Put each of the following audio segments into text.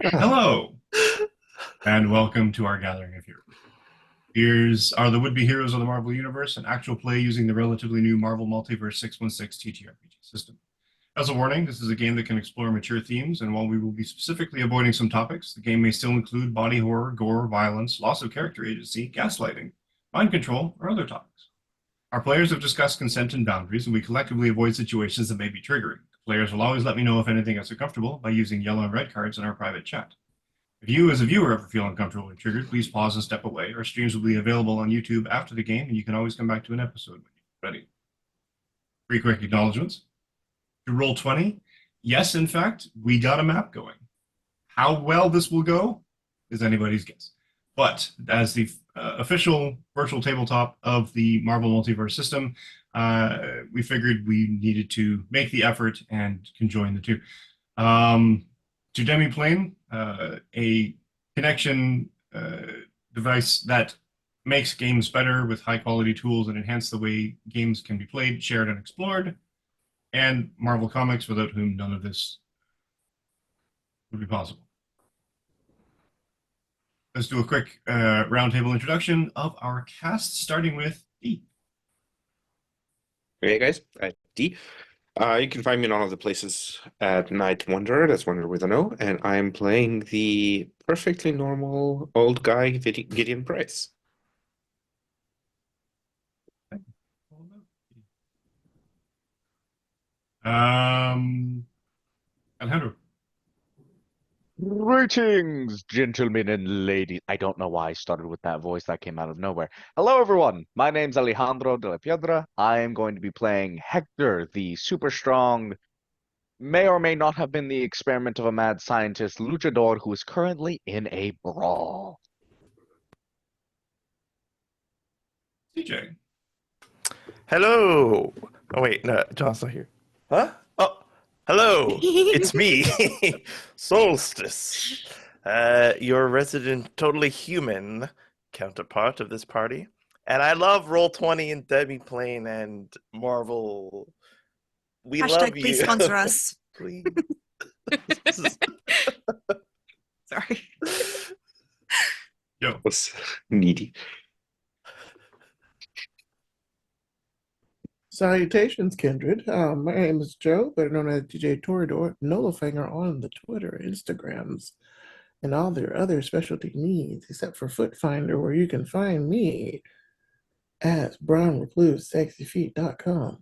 Hello, and welcome to our gathering of heroes. Here's are the would-be heroes of the Marvel Universe, an actual play using the relatively new Marvel Multiverse 616 TTRPG system. As a warning, this is a game that can explore mature themes, and while we will be specifically avoiding some topics, the game may still include body horror, gore, violence, loss of character agency, gaslighting, mind control, or other topics. Our players have discussed consent and boundaries, and we collectively avoid situations that may be triggering. Players will always let me know if anything gets uncomfortable by using yellow and red cards in our private chat. If you, as a viewer, ever feel uncomfortable or triggered, please pause and step away. Our streams will be available on YouTube after the game, and you can always come back to an episode when you're ready. 3 quick acknowledgements. To Roll20, yes, in fact, we got a map going. How well this will go is anybody's guess. But as the official virtual tabletop of the Marvel Multiverse system, we figured we needed to make the effort and conjoin the two. To Demiplane, a connection device that makes games better with high-quality tools and enhance the way games can be played, shared, and explored, and Marvel Comics, without whom none of this would be possible. Let's do a quick roundtable introduction of our cast, starting with D. Hey guys, D. You can find me in all of the places at Night Wanderer, that's Wanderer with an O, and I'm playing the perfectly normal old guy, Gideon Price. Alejandro. Greetings, gentlemen and ladies. I don't know why I started with that voice that came out of nowhere. Hello, everyone. My name's Alejandro de la Piedra. I am going to be playing Hector, the super strong, may or may not have been the experiment of a mad scientist luchador who is currently in a brawl. CJ. Hello. Oh wait, no, John's not here. Huh? Oh, hello. It's me, Solstice, your resident, totally human counterpart of this party, and I love Roll20 and Demiplane and Marvel. We love you. Please sponsor us. Please. Sorry. Yo. Was needy. Salutations, kindred. My name is Joe, better known as DJ Torador, Nolafinger on the Twitter, Instagrams, and all their other specialty needs, except for Foot Finder, where you can find me at Recluse, sexyfeet.com.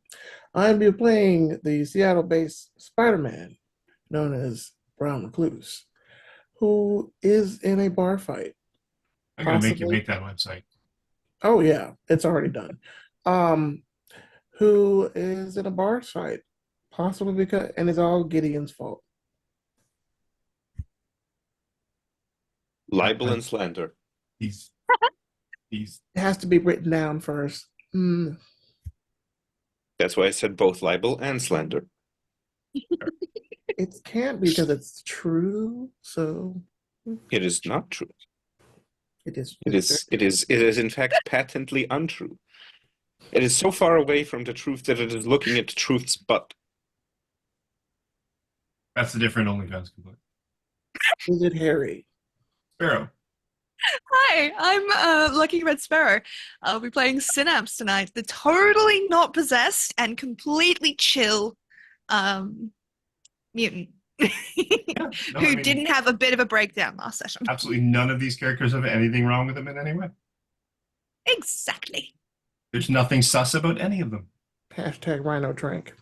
I'll be playing the Seattle-based Spider-Man, known as Brown Recluse, who is in a bar fight. I'm going to make you make that website. Oh, yeah, it's already done. Who is in a bar fight, possibly because, and it's all Gideon's fault. Libel and slander. He's. It has to be written down first. That's why I said both libel and slander. It can't because it's true, so It is not true. it is. It is in fact patently untrue. It is so far away from the truth that it is looking at truth's butt. That's a different OnlyFans complaint. Is it Harry? Sparrow. Hi, I'm Lucky Red Sparrow. I'll be playing Synapse tonight, the totally not possessed and completely chill mutant who didn't have a bit of a breakdown last session. Absolutely none of these characters have anything wrong with them in any way. Exactly. There's nothing sus about any of them. Hashtag Rhino Trank.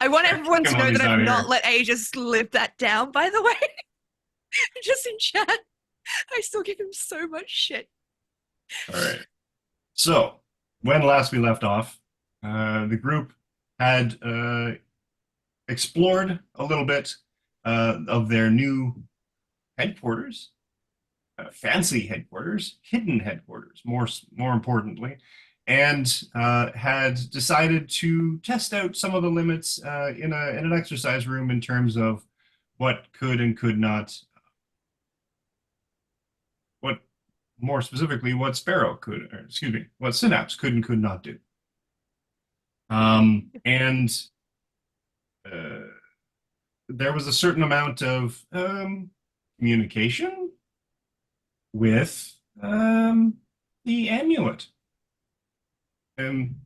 I want everyone to Come on, know that he's I've not not here. let Aegis live that down, by the way. Just in chat. I still give him so much shit. All right. So, when last we left off, the group had explored a little bit of their new headquarters, fancy headquarters, hidden headquarters, more importantly, and had decided to test out some of the limits in an exercise room in terms of what could and could not, what more specifically, what Sparrow could, or excuse me, what Synapse could and could not do. And there was a certain amount of communication with the amulet. And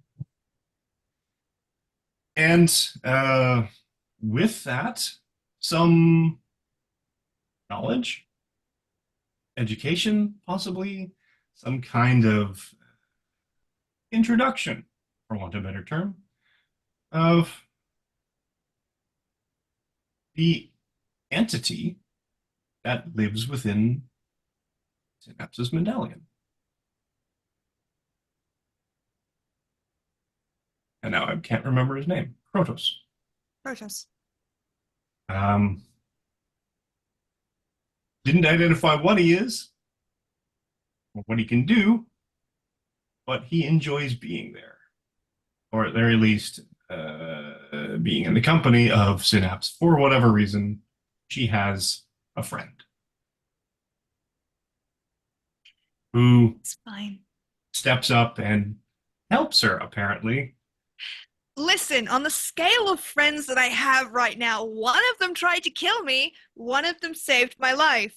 with that, some knowledge, education, possibly, some kind of introduction, for want of a better term, of the entity that lives within Synapse's medallion. And now I can't remember his name. Krotos. Protoss. Didn't identify what he is, or what he can do, but he enjoys being there. Or at the very least, being in the company of Synapse. For whatever reason, she has a friend who It's fine. steps up and helps her, apparently. Listen, on the scale of friends that I have right now, one of them tried to kill me, one of them saved my life.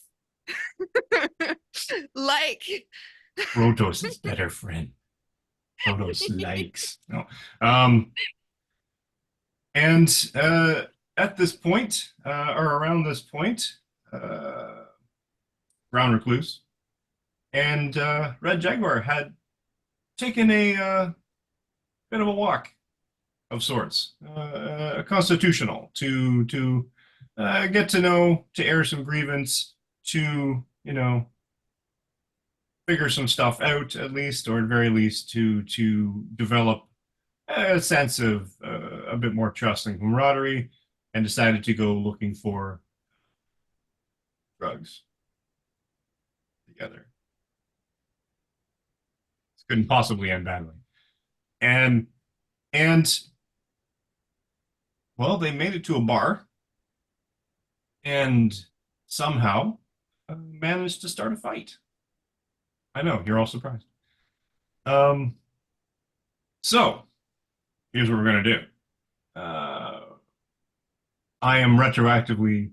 Like, Krotos' better friend. Krotos likes. No. And at this point, or around this point, Brown Recluse and Red Jaguar had taken a bit of a walk of sorts, constitutional, to get to know, to air some grievance, to, figure some stuff out at least, or at very least to develop a sense of a bit more trust and camaraderie, and decided to go looking for drugs together. This couldn't possibly end badly. And well, they made it to a bar and somehow managed to start a fight. I know, you're all surprised. So here's what we're going to do. I am retroactively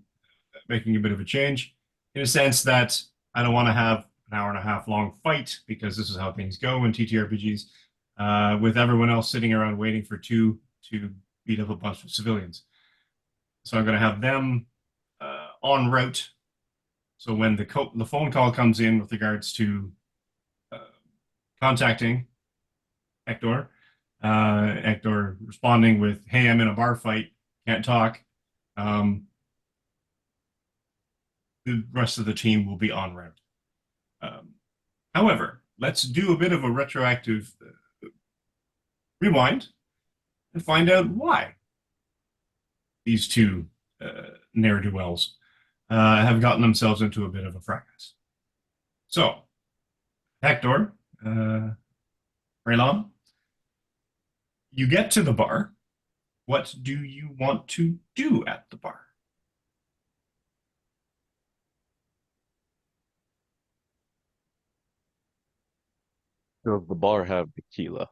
making a bit of a change in a sense that I don't want to have an hour and a half long fight, because this is how things go in TTRPGs, with everyone else sitting around waiting for two to beat up a bunch of civilians. So I'm going to have them en route. So when the phone call comes in with regards to contacting Hector, Hector responding with, "Hey, I'm in a bar fight, can't talk." The rest of the team will be en route. However, let's do a bit of a retroactive rewind and find out why these two ne'er-do-wells have gotten themselves into a bit of a fracas. So, Hector, Raylon, you get to the bar. What do you want to do at the bar? Does the bar have tequila?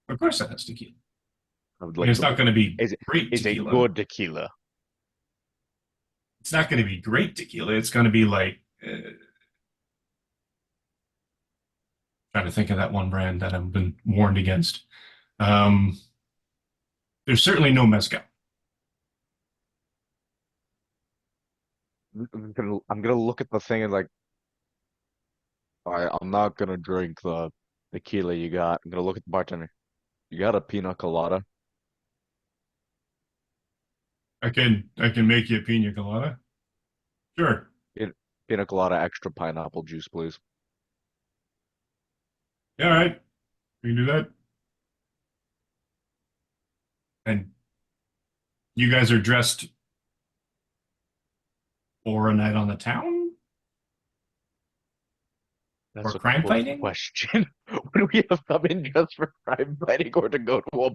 Of course it has tequila. I would And like it's to- not going to be Is it great is a tequila. good tequila? It's not going to be great tequila. It's going to be like, trying to think of that one brand that I've been warned against. There's certainly no mezcal. I'm gonna look at the thing and like, I'm not gonna drink the tequila you got. I'm gonna look at the bartender. You got a pina colada? I can make you a pina colada. Sure. Pina colada, extra pineapple juice, please. Yeah, all right. We can do that. And you guys are dressed for a night on the town? That's Or a crime good fighting? question. Would we have come in just for crime fighting or to go to a...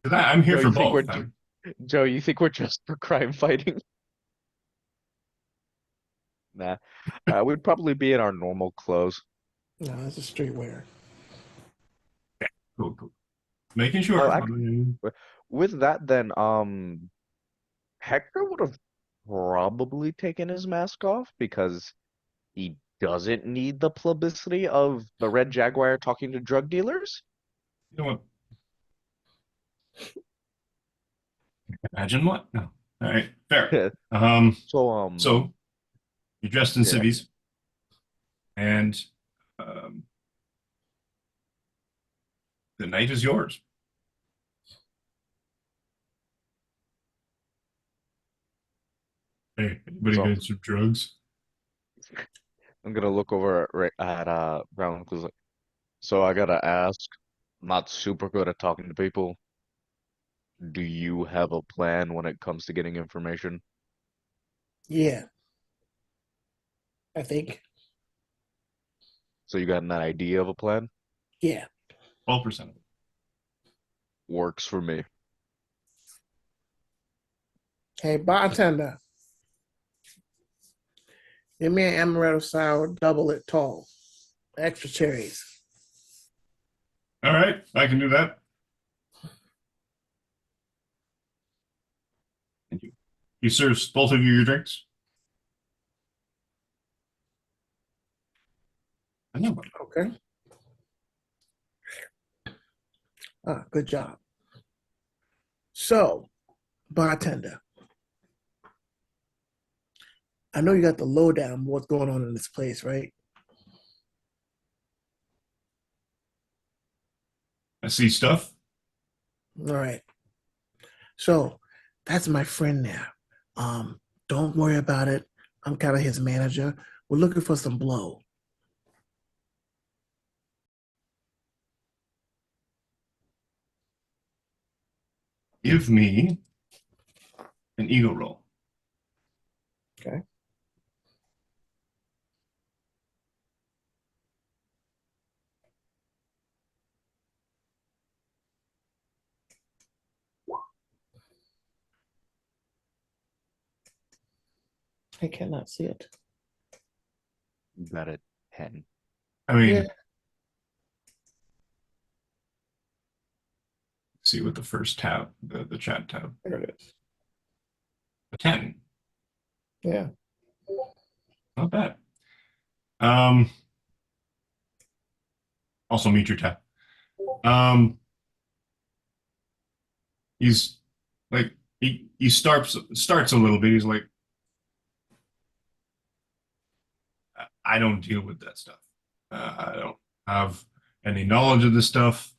'Cause I'm here Joe, for you think both. we're Joe, you think we're just for crime fighting? Nah. We'd probably be in our normal clothes. No, that's a streetwear. Cool. Making sure. Oh, with that then, Hector would have probably taken his mask off because he doesn't need the publicity of the Red Jaguar talking to drug dealers. You know what? Imagine what? No. All right, fair. So, So you're dressed in yeah. civvies, and um, the night is yours. Hey, anybody So- got some drugs? I'm gonna look over at Brown Recluse. So I gotta ask, I'm not super good at talking to people. Do you have a plan when it comes to getting information? Yeah, I think. So you got an idea of a plan? Yeah. 12% of it. Works for me. Hey, bartender. Give me an amaretto sour, double it tall, extra cherries. All right, I can do that. Thank you. He serves both of you your drinks. I know. Okay. Ah, good job. So, bartender, I know you got the lowdown on what's going on in this place, right? I see stuff. All right. So that's my friend now. Don't worry about it. I'm kind of his manager. We're looking for some blow. Give me an ego roll. Okay. I cannot see it. You got a 10. I mean, Yeah. see what the first tab, the chat tab. There it is. A 10. Yeah. Not bad. Also meet your tab. He's like he starts a little bit. He's like, I don't deal with that stuff. I don't have any knowledge of this stuff.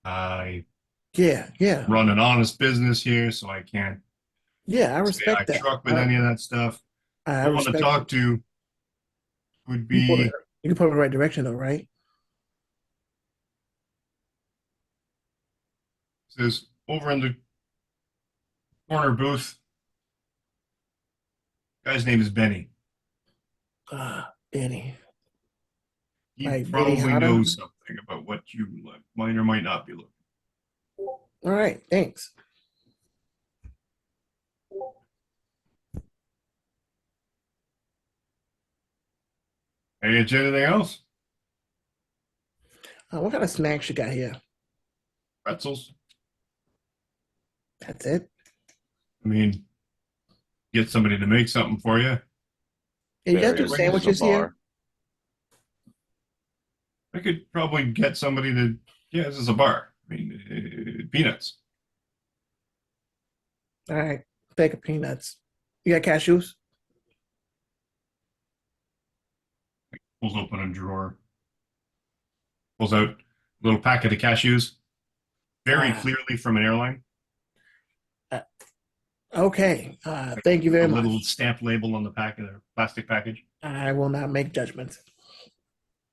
I Yeah. run an honest business here, so I can't Yeah, I say I respect that. truck with any of that stuff. I I want to respect talk to would you. be You can put me in the right direction though, right? says over in the corner booth. Guy's name is Benny. Benny. He Like Benny probably Hanna? knows something about what you might or might not be looking. All right, thanks. Can I get you anything else? What kind of snacks you got here? Pretzels? That's it? I mean, get somebody to make something for you. Yeah, you got There two is sandwiches a bar. here? I could probably get somebody to. Yeah, this is a bar. I mean, peanuts. All right, bag of peanuts. You got cashews? Pulls open a drawer. Pulls out a little packet of cashews. Very Ah. clearly from an airline. Okay, thank you very A much. little stamp label on the packet, or plastic package. I will not make judgments.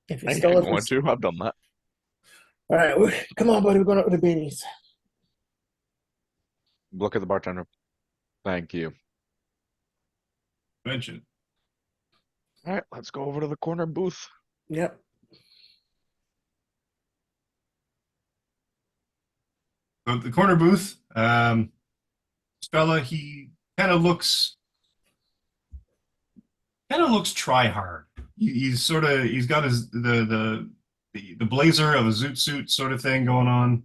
If you I stole ain't it going from, to. I've done that. All right, come on, buddy. We're going up to the beanies. Look at the bartender. Thank you. Mention. All right, let's go over to the corner booth. Yep. So the corner booth, this fella, he kind of looks try hard. He's got the blazer of a zoot suit sort of thing going on.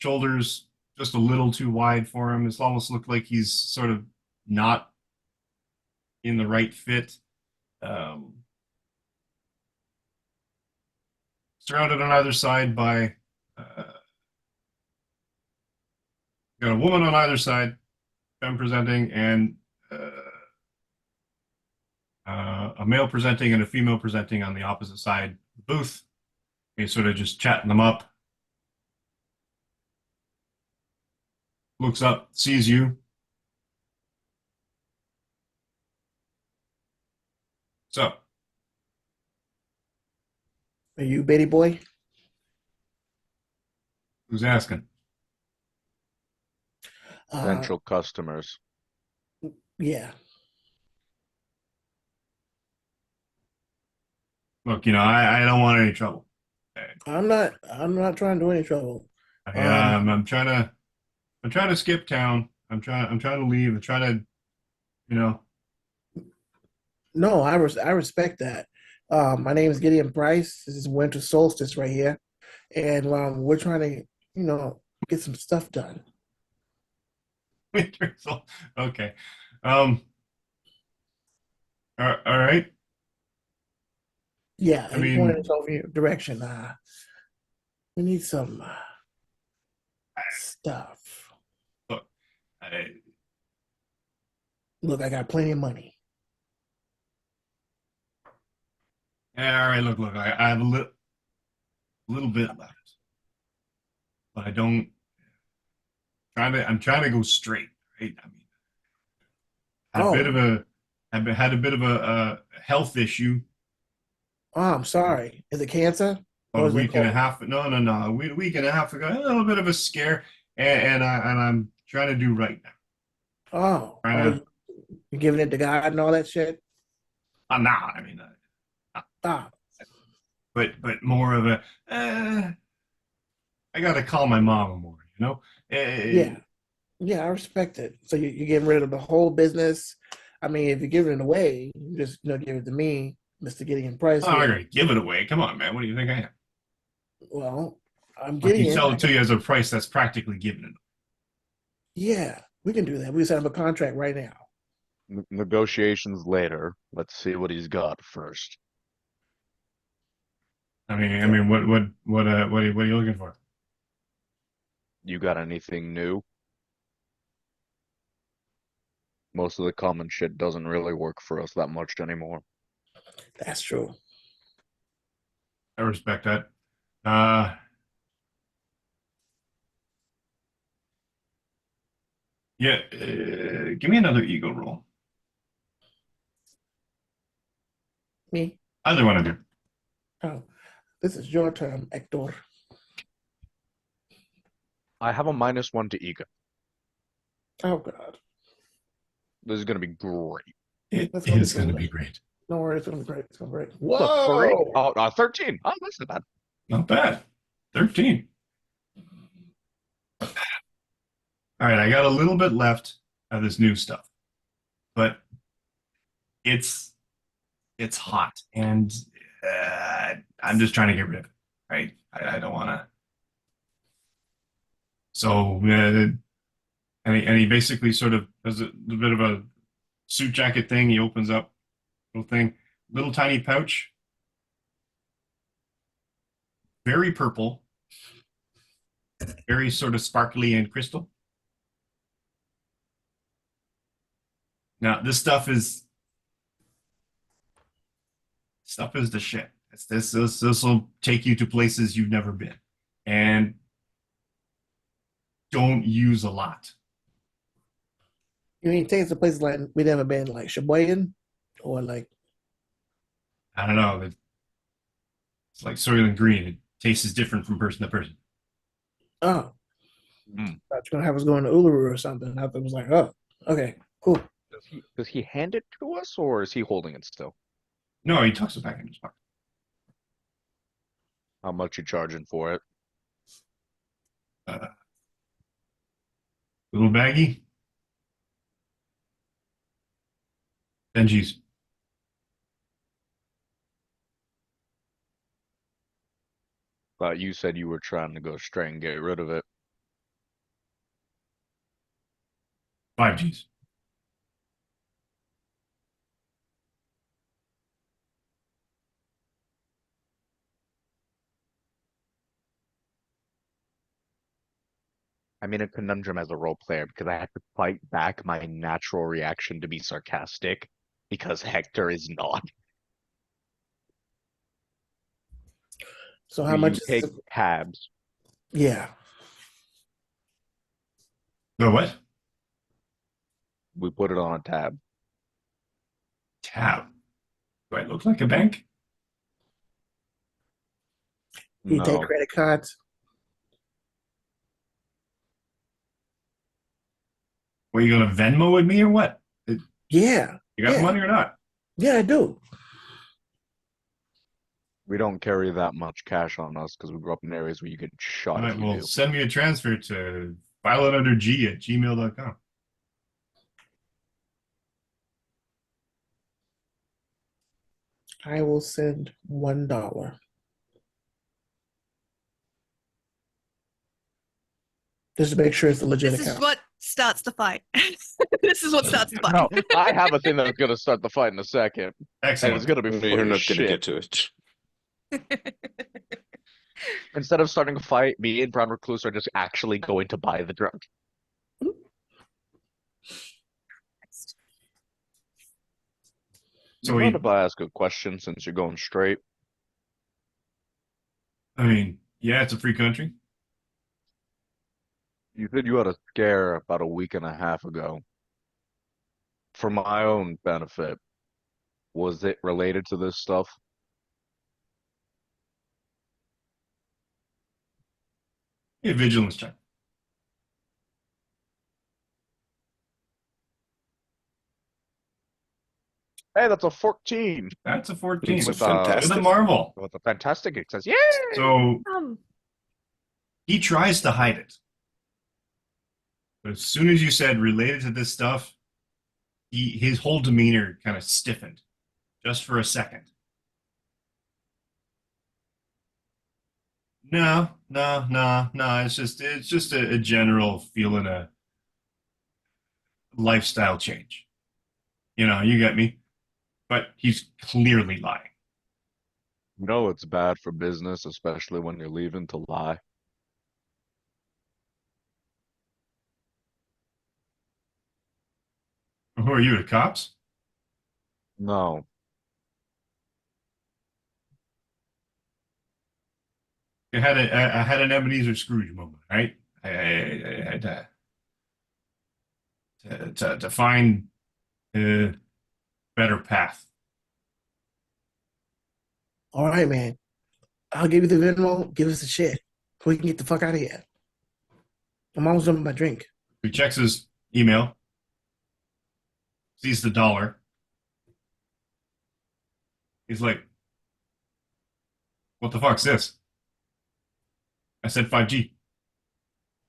Shoulders just a little too wide for him. It's almost looked like he's sort of not in the right fit. Surrounded on either side by got a woman on either side, femme presenting, and a male presenting and a female presenting on the opposite side of the booth. He's sort of just chatting them up. Looks up, sees you. So, Are you Betty Boy? who's asking? Potential customers. Yeah. Look, I don't want any trouble. I'm not trying to do any trouble. I'm trying to skip town. I'm trying to leave. I'm trying to, No, I respect that. My name is Gideon Price. This is winter solstice right here, and we're trying to, get some stuff done. Okay. All right. Yeah, I I mean- pointed over your direction. We need some stuff. I, Look, I got plenty of money. all right. Look. I have a little bit left, but I don't. I'm trying to go straight. Right. I mean, had a bit of a health issue. Oh, I'm sorry. Is it cancer? About Or a is it week and a cold? half. No. A week and a half ago, a little bit of a scare, and I'm trying to do right now. Oh, you giving it to God and all that shit? Nah, I mean, Ah, but more of a. I got to call my mama more. yeah. Yeah, I respect it. So you're getting rid of the whole business. I mean, if you're giving it away, you just give it to me, Mr. Gideon Price. I'm not Here. gonna give it away. Come on, man. What do you think I am? Well, I'm Like you Gideon. sell it to you as a price that's practically giving it. Yeah, we can do that. We can set up a contract right now. Negotiations later. Let's see what he's got first. I mean, what are you looking for? You got anything new? Most of the common shit doesn't really work for us that much anymore. That's true. I respect that. Yeah. Give me another ego roll. Me? Either one of you. Oh, this is your turn, Hector. I have a -1 to ego. Oh God. This is gonna be great. It That's gonna be is going to cool. be great. Don't worry, it's gonna be great. It's gonna be great. What's a 3? Whoa! Oh, 13. Oh, that's not bad. Not bad. 13. All right, I got a little bit left of this new stuff, but it's hot, and I'm just trying to get rid of it. Right? I don't want to. So, and he basically sort of does a bit of a suit jacket thing. He opens up little thing, little tiny pouch, very purple, very sort of sparkly and crystal. Now, this stuff is the shit. This will take you to places you've never been, and don't use a lot. You mean take us to places like we never been, like Sheboygan, or like I don't know. It's like Soylent Green. It taste is different from person to person. Oh, Mm. thought you were gonna have us going to Uluru or something. I thought it was like, oh, okay, cool. Does he hand it to us, or is he holding it still? No, he tucks it back in his pocket. How much you charging for it? Little baggie. 10 G's. But you said you were trying to go straight and get rid of it. 5 G's. I'm in a conundrum as a role player because I have to fight back my natural reaction to be sarcastic because Hector is not. So how Do much you is take it? tabs? Yeah. The what? We put it on a tab. Tab. Do I look like a bank? You take No, credit cards? Were you gonna Venmo with me or what? Yeah. You got the Yeah. money or not? Yeah, I do. we don't carry that much cash on us because we grew up in areas where you get All shot right, if you well, do. send me a transfer to fileitundeg@gmail.com. I will send $1. Just to make sure it's a legit This is account. what starts the fight. This is what starts the fight. No, I have a thing that's gonna start the fight in a second, and Excellent. it's gonna be You're funny not as going to shit. get to it. Instead of starting a fight, me and Brown Recluse are just actually going to buy the drug. So You we, mind if I ask a question since you're going straight? I mean, yeah, it's a free country. You said you had a scare about a week and a half ago. For my own benefit, was it related to this stuff? Yeah, vigilance check. Hey, that's a 14 That's a 14. It's with With a fantastic. marvel. with a fantastic success. Yay! So Um, he tries to hide it. But as soon as you said related to this stuff, his whole demeanor kind of stiffened just for a second. No. It's just a general feeling of lifestyle change. You know, you get me. But he's clearly lying. You know it's bad for business, especially when you're leaving to lie. Who are you, the cops? No, I had an Ebenezer Scrooge moment, right? I had to find a better path. All right, man. I'll give you the Venmo. Give us the shit. We can get the fuck out of here. I'm almost done with my drink. He checks his email, sees the dollar. He's like, "What the fuck's this?" I said 5G.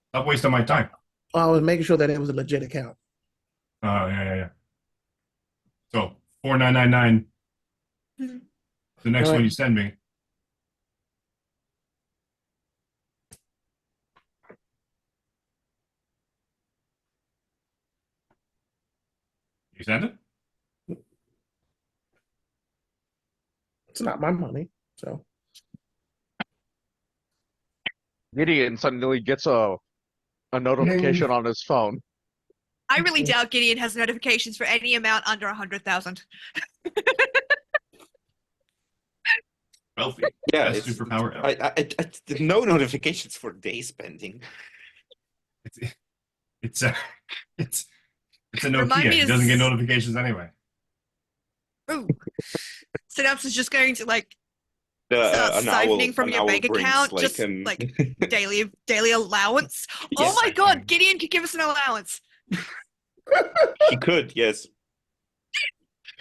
Stop wasting my time. I was making sure that it was a legit account. Oh, yeah. So 4999. The next All right. one you send me. You send it? It's not my money. So Gideon suddenly gets a notification on his phone. I really doubt Gideon has notifications for any amount under 100,000. Wealthy. Yeah, Best it's superpower ever. no notifications for day spending. It's a it's a Remind Nokia. me It doesn't get is- notifications anyway. Ooh. Synapse is just going to like An siphoning from an your owl bank brings account, like just an like daily allowance. Oh Yes. my god, Gideon could give us an allowance. he could, yes.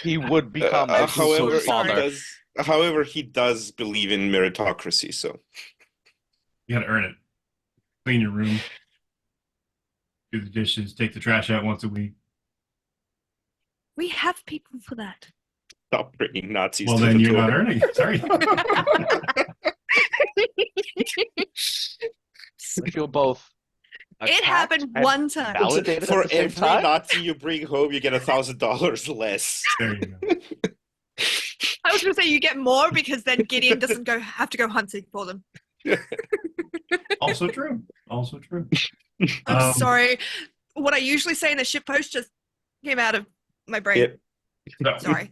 He would become a However, good father. he does believe in meritocracy, so You gotta earn it. Clean your room, do the dishes, take the trash out once a week. We have people for that. stop bringing Nazis Well, to then the you're door. not earning. Sorry. I feel both. It attacked happened and one time. Validated For at the same every time. Nazi you bring home, you get $1,000 less. There you go. I was going to say you get more because then Gideon doesn't have to go hunting for them. Also true. Also true. I'm sorry. What I usually say in a ship post just came out of my brain. Yep. No. Sorry.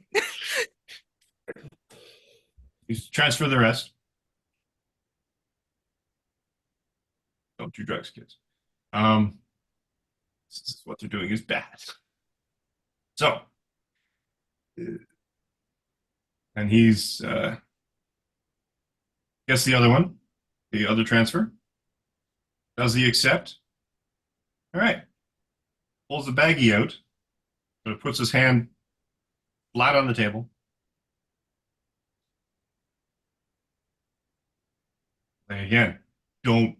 You transfer the rest. Don't do drugs, kids. This is what they're doing is bad. So, and he's guess the other one, the other transfer. Does he accept? All right. Pulls the baggie out, but puts his hand flat on the table. And again, don't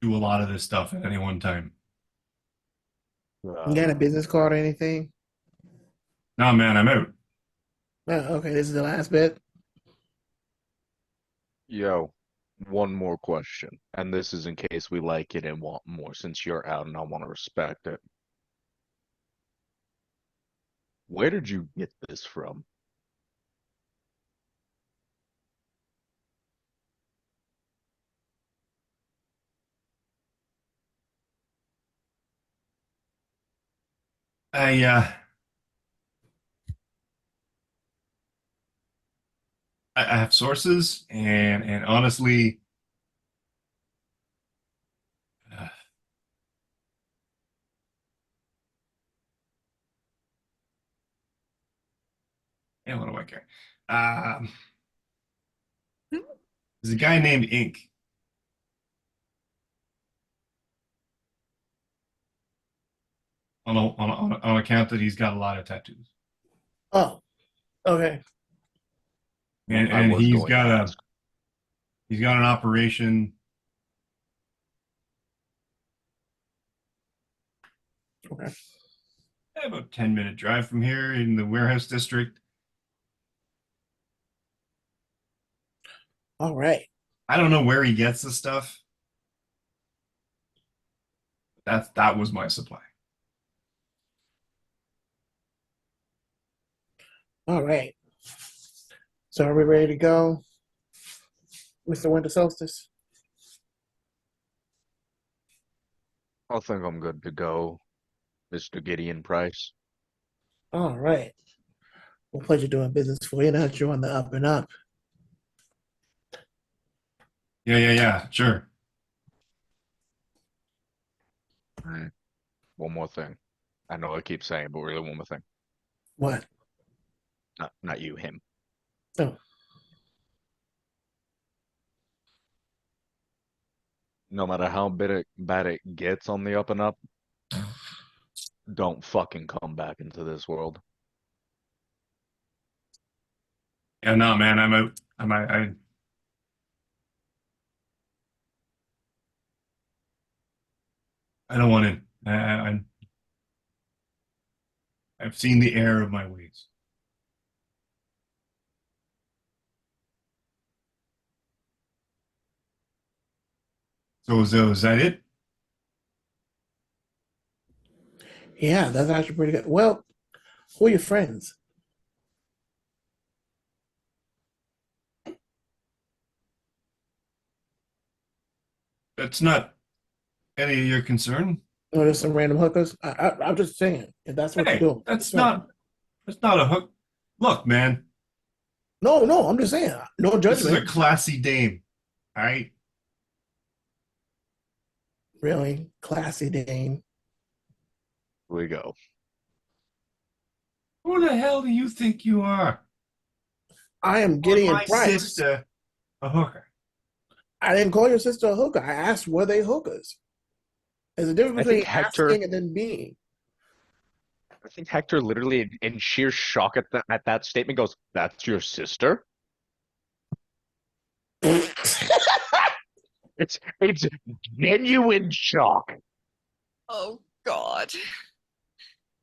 do a lot of this stuff at any one time. You got a business card or anything? No, man, I'm out. Oh, okay, this is the last bit. Yo, one more question. And this is in case we like it and want more, since you're out and I want to respect it. Where did you get this from? I have sources, and honestly, what do I care? There's a guy named Ink. On account that he's got a lot of tattoos, Oh, okay. and was he's going got to a ask. he's got an operation. Okay. About 10-minute drive from here in the warehouse district. All right. I don't know where he gets the stuff. That was my supply. All right. So are we ready to go, Mr. Winter Solstice? I think I'm good to go, Mr. Gideon Price. All right. Well, pleasure doing business for you. Now that you're on the up and up. Yeah, sure. All right. One more thing. I know I keep saying, but really one more thing. What? Not you, him. Oh. No matter how bad it gets on the up and up, don't fucking come back into this world. Yeah, no, man, I'm out. I don't want in. I've seen the error of my ways. So is that it? Yeah, that's actually pretty good. Well, who are your friends? That's not any of your concern. Or just some random hookers? I'm just saying, if that's what Hey, you're doing. that's fine. not a hook. Look, man, No, I'm just saying. No this is a judgment. classy dame. All right. Really? Classy Dane. Here we go. Who the hell do you think you are? I am Call Gideon my Price. sister a hooker. I didn't call your sister a hooker. I asked, were they hookers? There's a difference I think between Hector. asking and then being. I think Hector literally, in sheer shock at that statement, goes, "That's your sister." It's genuine shock. Oh God.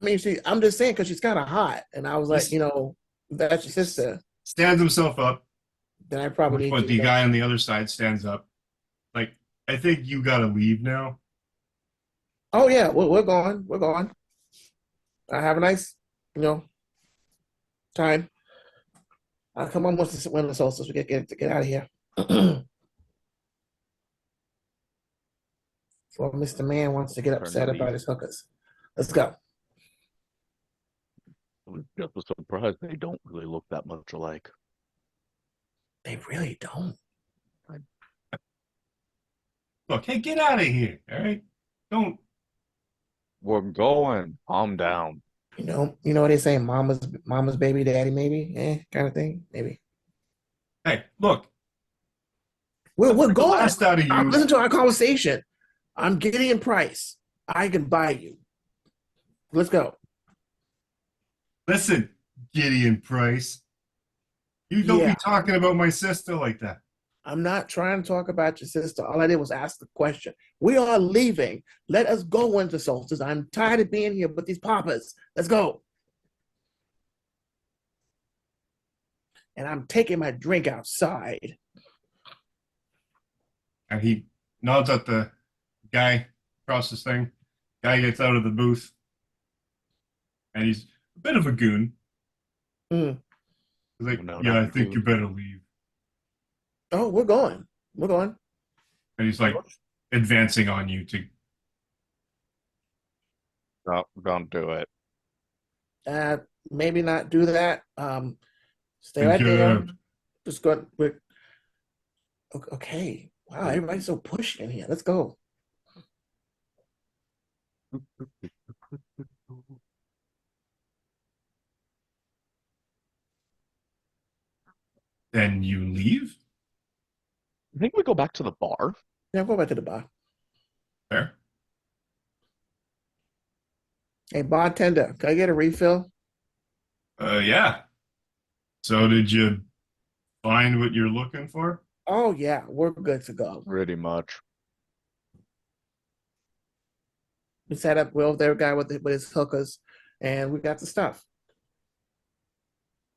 I mean, I'm just saying because she's kind of hot, and I was like, Yes. you know, if that's your sister, Stands himself up. then I probably need But to. the guy on the other side stands up. Like, I think you gotta leave now. Oh yeah, we're going. We're going. I have a nice, time. Come on, once the winter solstice, we get out of here. Before Mr. Man wants to get Turn to upset about leave. his hookers. Let's go. I'm just surprised they don't really look that much alike. They really don't. Look, hey, get out of here. All right? Don't. We're going. Calm down. You know what they say, mama's baby, daddy maybe, kind of thing, maybe. Hey, look. We're The going. last out of you. Listen to our conversation. I'm Gideon Price. I can buy you. Let's go. Listen, Gideon Price. You don't Yeah. be talking about my sister like that. I'm not trying to talk about your sister. All I did was ask the question. We are leaving. Let us go, Winter Solstice. I'm tired of being here with these papas. Let's go. And I'm taking my drink outside. And he nods at the guy across this thing. Guy gets out of the booth. And he's a bit of a goon. Mm. He's like, No, yeah, not I think goon. you better leave. Oh, we're going. We're going. And he's like advancing on you to. No, don't do it. Maybe not do that. Stay And right get there. out. Just go. Okay. Wow, everybody's so pushy in here. Let's go. Then you leave? I think we go back to the bar. Yeah, go back to the bar. Fair. Hey, bartender, can I get a refill? Yeah. So did you find what you're looking for? Oh yeah, we're good to go. Pretty much. We set up. We're over there, guy with his hookers, and we got the stuff.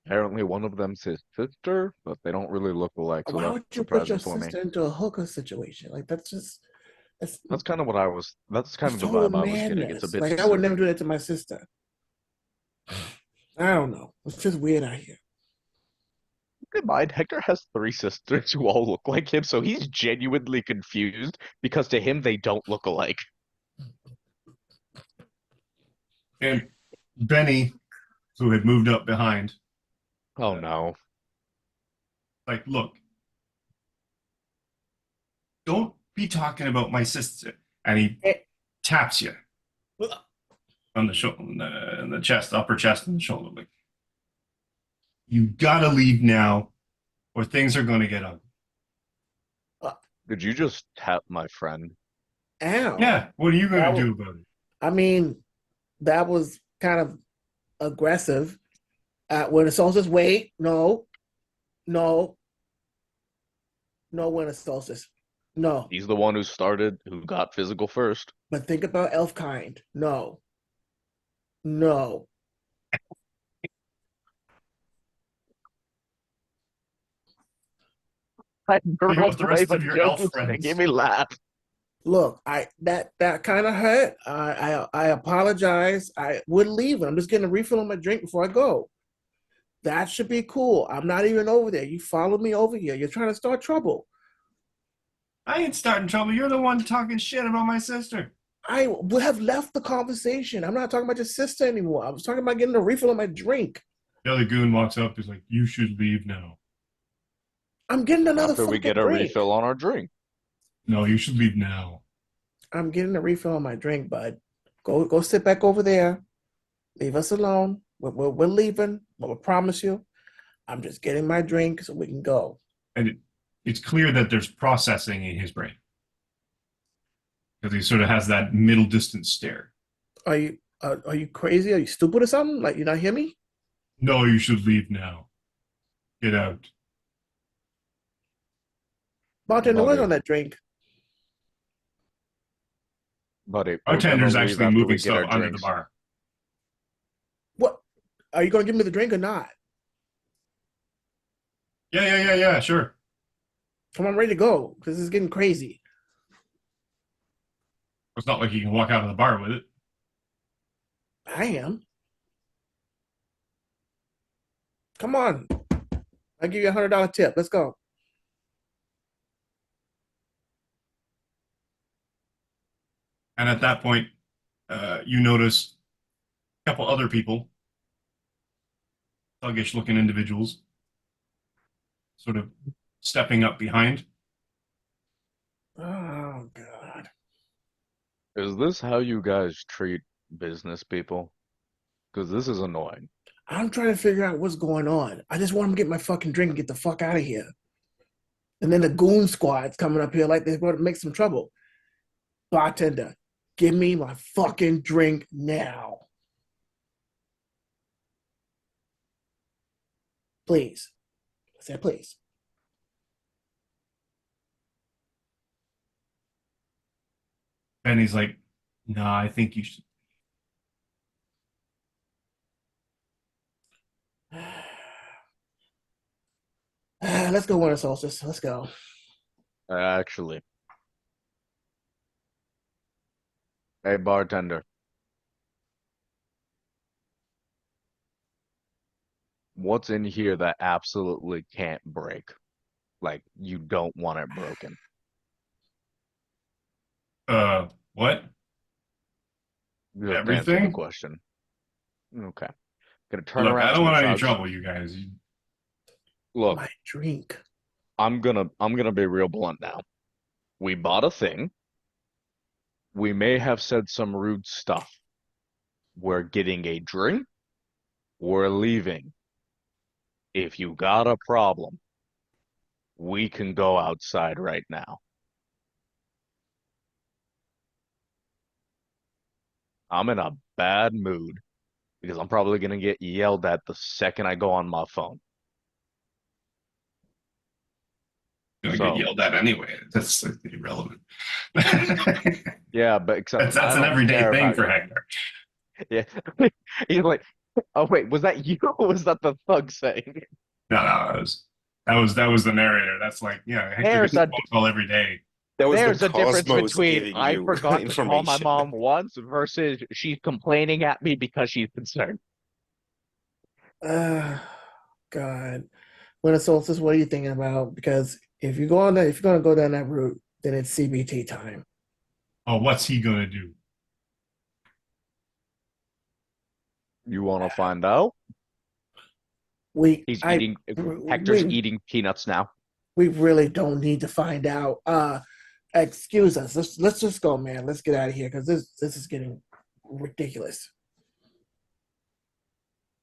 Apparently, one of them's his sister, but they don't really look alike. So Why that's would you put your surprising for me. sister into a hooker situation? Like that's That's kind of what I was. That's kind of the total vibe I was getting. It's a madness. bit. Like I would never do that to my sister. I don't know. It's just weird out here. Keep in mind, Hector has 3 sisters who all look like him, so he's genuinely confused because to him they don't look alike. And Benny, who had moved up behind, Oh no! like, look, don't be talking about my sister. And he taps you on the shoulder, in the chest, upper chest, and the shoulder. Like, you gotta leave now, or things are gonna get ugly. Did you just tap my friend? Ow. Yeah, what are you gonna do about it? I mean, that was kind of aggressive. When the solstice, wait, no, Winter Solstice, no. He's the one who got physical first. But think about elf kind. No. You want the rest of your elf friends. Making me laugh. Look, that kind of hurt. I apologize. I would leave. I'm just getting a refill on my drink before I go. That should be cool. I'm not even over there. You followed me over here. You're trying to start trouble. I ain't starting trouble. You're the one talking shit about my sister. I would have left the conversation. I'm not talking about your sister anymore. I was talking about getting a refill on my drink. The other goon walks up. He's like, "You should leave now." I'm getting another After we fucking get a drink. refill on our drink. No, you should leave now. I'm getting a refill on my drink, bud. Go sit back over there. Leave us alone. We're leaving. But I promise you, I'm just getting my drink so we can go. And it's clear that there's processing in his brain because he sort of has that middle distance stare. Are you crazy? Are you stupid or something? Like you not hear me? No, you should leave now. Get out. Bartender, what's Buddy. on that drink? Buddy, we're Bartender's gonna leave actually after moving we get stuff our under the drinks. bar. What? Are you gonna give me the drink or not? Yeah, sure. Come on, ready to go because this is getting crazy. It's not like you can walk out of the bar with it. I am. Come on. I'll give you $100 tip. Let's go. And at that point, you notice a couple other people, thuggish looking individuals, sort of stepping up behind. Oh God. Is this how you guys treat business people? Because this is annoying. I'm trying to figure out what's going on. I just want to get my fucking drink and get the fuck out of here. And then the goon squad's coming up here like they're going to make some trouble. Bartender, give me my fucking drink now. Please. I said, please. Benny's like, nah, I think you should. Let's go, Winter Solstice. Let's go. Actually. Hey, bartender. What's in here that absolutely can't break? Like, you don't want it broken. What? You have to answer the Everything? question. Okay. Gonna turn Look, around I to don't the want any thugs. trouble, you guys. Look, My drink. I'm gonna be real blunt now. We bought a thing. We may have said some rude stuff. We're getting a drink. We're leaving. If you got a problem, we can go outside right now. I'm in a bad mood because I'm probably gonna get yelled at the second I go on my phone. You're gonna So- get yelled at anyway. That's irrelevant. Yeah, but except That's I an don't everyday care thing about for you. Hector. Yeah. You're like, oh wait, was that you or was that the thug saying? No, that was the narrator. That's like, yeah, Hector There's gets a a phone call every day. That was There's the a difference cosmos between giving I you forgot to call my information. mom once versus she's complaining at me because she's concerned. God. Winter Solstice, what are you thinking about? Because if you go on that, if you're gonna go down that route, then it's CBT time. Oh, what's he gonna do? You want to find out? Hector's Hector's eating peanuts now. We really don't need to find out. Excuse us. Let's just go, man. Let's get out of here because this is getting ridiculous.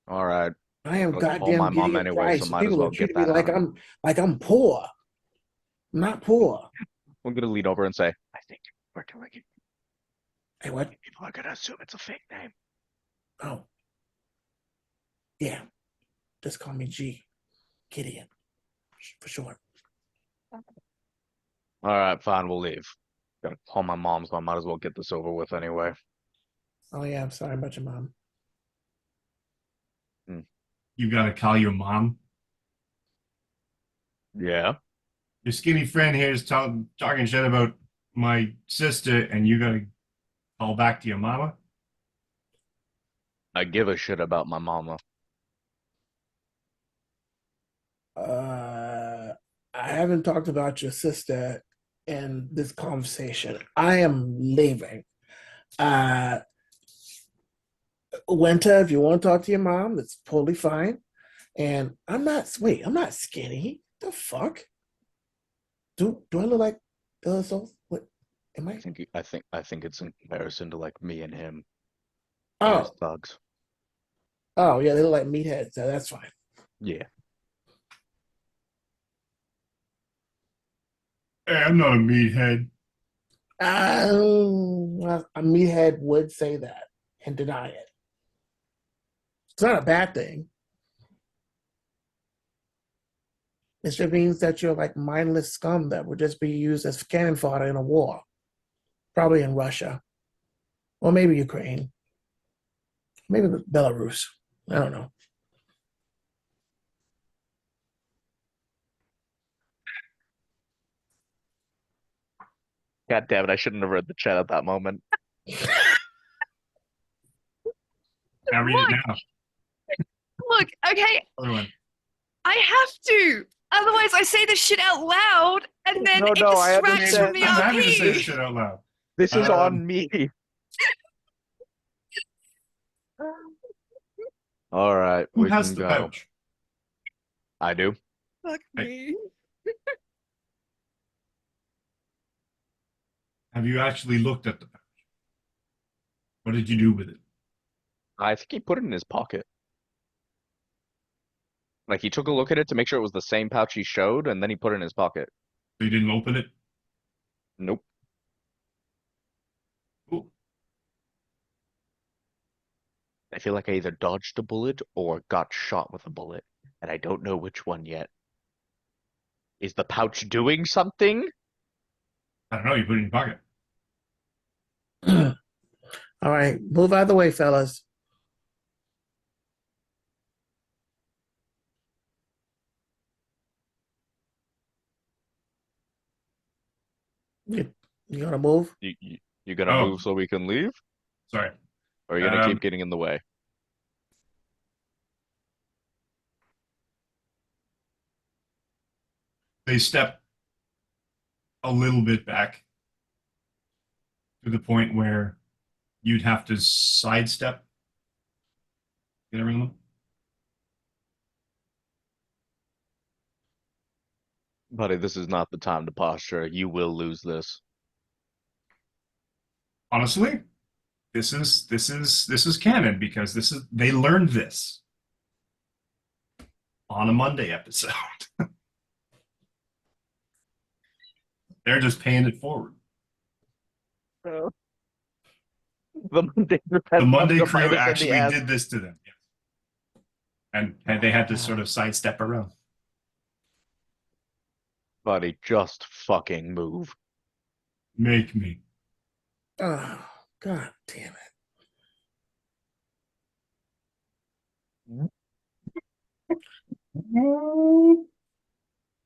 All right. I am I'll call goddamn my mom Gideon anyway, Price. so might People as well are get treating me that out of like I'm poor. I'm not poor. I'm gonna lean over and say, I think we're doing it. Hey, what? People are gonna assume it's a fake name. Oh, yeah. Just call me Gideon, for short. All right, fine, we'll leave. Gotta call my mom, so I might as well get this over with anyway. Oh yeah, I'm sorry about your mom. You gotta call your mom. Yeah. Your skinny friend here is talking shit about my sister, and you gotta call back to your mama. I give a shit about my mama. I haven't talked about your sister in this conversation. I am leaving. Winter, if you want to talk to your mom, that's totally fine. And I'm not skinny. The fuck? Do I look like so what am I? I think it's in comparison to like me and him Oh, as thugs. oh yeah, they look like meatheads, so that's fine. Yeah. Hey, I'm not a meathead. Well, a meathead would say that and deny it. It's not a bad thing. It just means that you're like mindless scum that would just be used as cannon fodder in a war. Probably in Russia. Or maybe Ukraine. Maybe Belarus. I don't know. God damn it! I shouldn't have read the chat at that moment. Now read it now. Look, okay, Other one. I have to. Otherwise, I say this shit out loud, and then No, it no, I distracts from understand. the I'm happy to say RP. this shit out loud. This is Um, on me. All right, Who we has can the go. pouch? I do. Fuck me. Have you actually looked at the pouch? What did you do with it? I think he put it in his pocket. Like he took a look at it to make sure it was the same pouch he showed, and then he put it in his pocket. So you didn't open it? Nope. Cool. I feel like I either dodged a bullet or got shot with a bullet, and I don't know which one yet. Is the pouch doing something? I don't know. You put it in your pocket. All right, move out of the way, fellas. You gonna move? You gonna Oh. move so we can leave? Sorry. Or are you gonna Um, keep getting in the way? They step a little bit back to the point where you'd have to sidestep. Get around them. Buddy, this is not the time to posture. You will lose this. Honestly, this is canon because they learned this on a Monday episode. They're just paying it forward. The Monday, The Monday to bite crew us in the actually ass. did this to them. Yes. And they had to sort of sidestep around. Buddy, just fucking move. Make me. Oh, God damn it.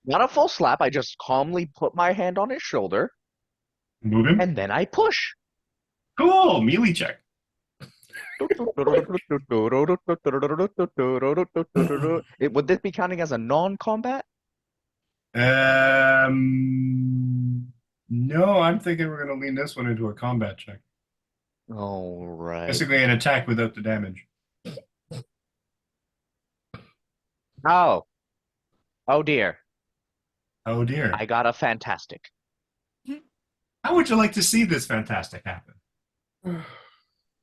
Not a full slap. I just calmly put my hand on his shoulder, Move him. and then I push. Cool. Melee check. Would this be counting as a non-combat? No, I'm thinking we're going to lean this one into a combat check. All right. Basically, an attack without the damage. Oh. Oh dear. Oh dear. I got a fantastic. How would you like to see this fantastic happen?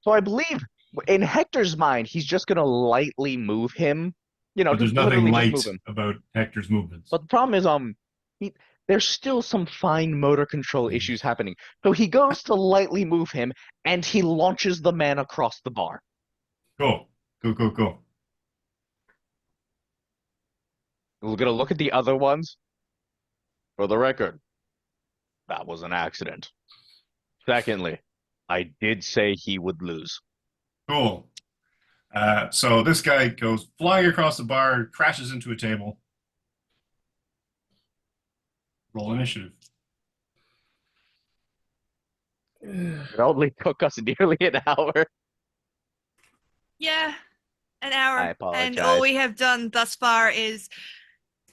So I believe in Hector's mind, he's just gonna lightly move him. You know, But there's just nothing literally light just move him. about Hector's movements. But the problem is, there's still some fine motor control issues happening. So he goes to lightly move him, and he launches the man across the bar. Cool. Cool. We're gonna look at the other ones. For the record, that was an accident. Secondly, I did say he would lose. Cool. So this guy goes flying across the bar, crashes into a table. Roll initiative. It only took us nearly an hour. Yeah, an hour. I And all apologize. we have done thus far is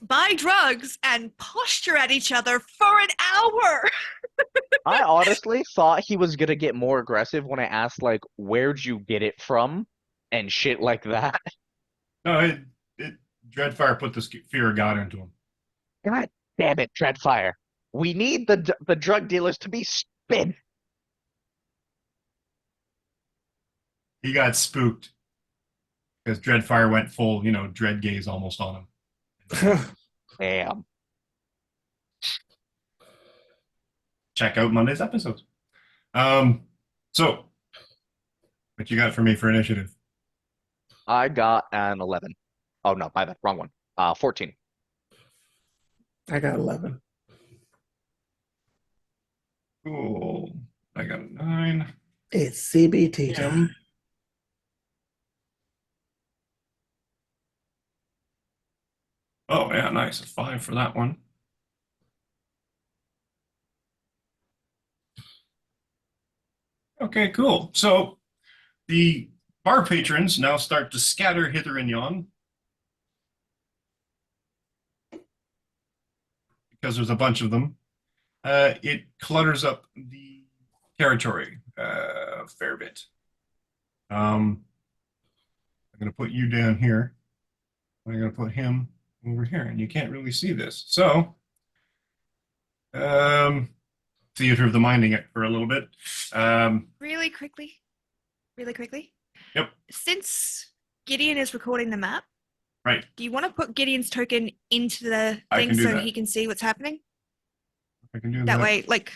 buy drugs and posture at each other for an hour. I honestly thought he was gonna get more aggressive when I asked, like, where'd you get it from? And shit like that. No, Dreadfire put this fear of God into him. God damn it, Dreadfire. We need the drug dealers to be spin. He got spooked because Dreadfire went full, dread gaze almost on him. Damn. check out Monday's episodes. So, what you got for me for initiative? I got an 11. Oh no, my bad, wrong one. 14. I got 11. Cool. I got a 9. It's CBT time. Oh, yeah, nice. A 5 for that one. Okay, cool. So the bar patrons now start to scatter hither and yon because there's a bunch of them. It clutters up the territory a fair bit. I'm going to put you down here. I'm going to put him over here, and you can't really see this. So, theater of the minding it for a little bit. Really quickly. Yep. Since Gideon is recording the map, Right. do you want to put Gideon's token into the I thing can do so that. he can see what's happening? I can do That way, like,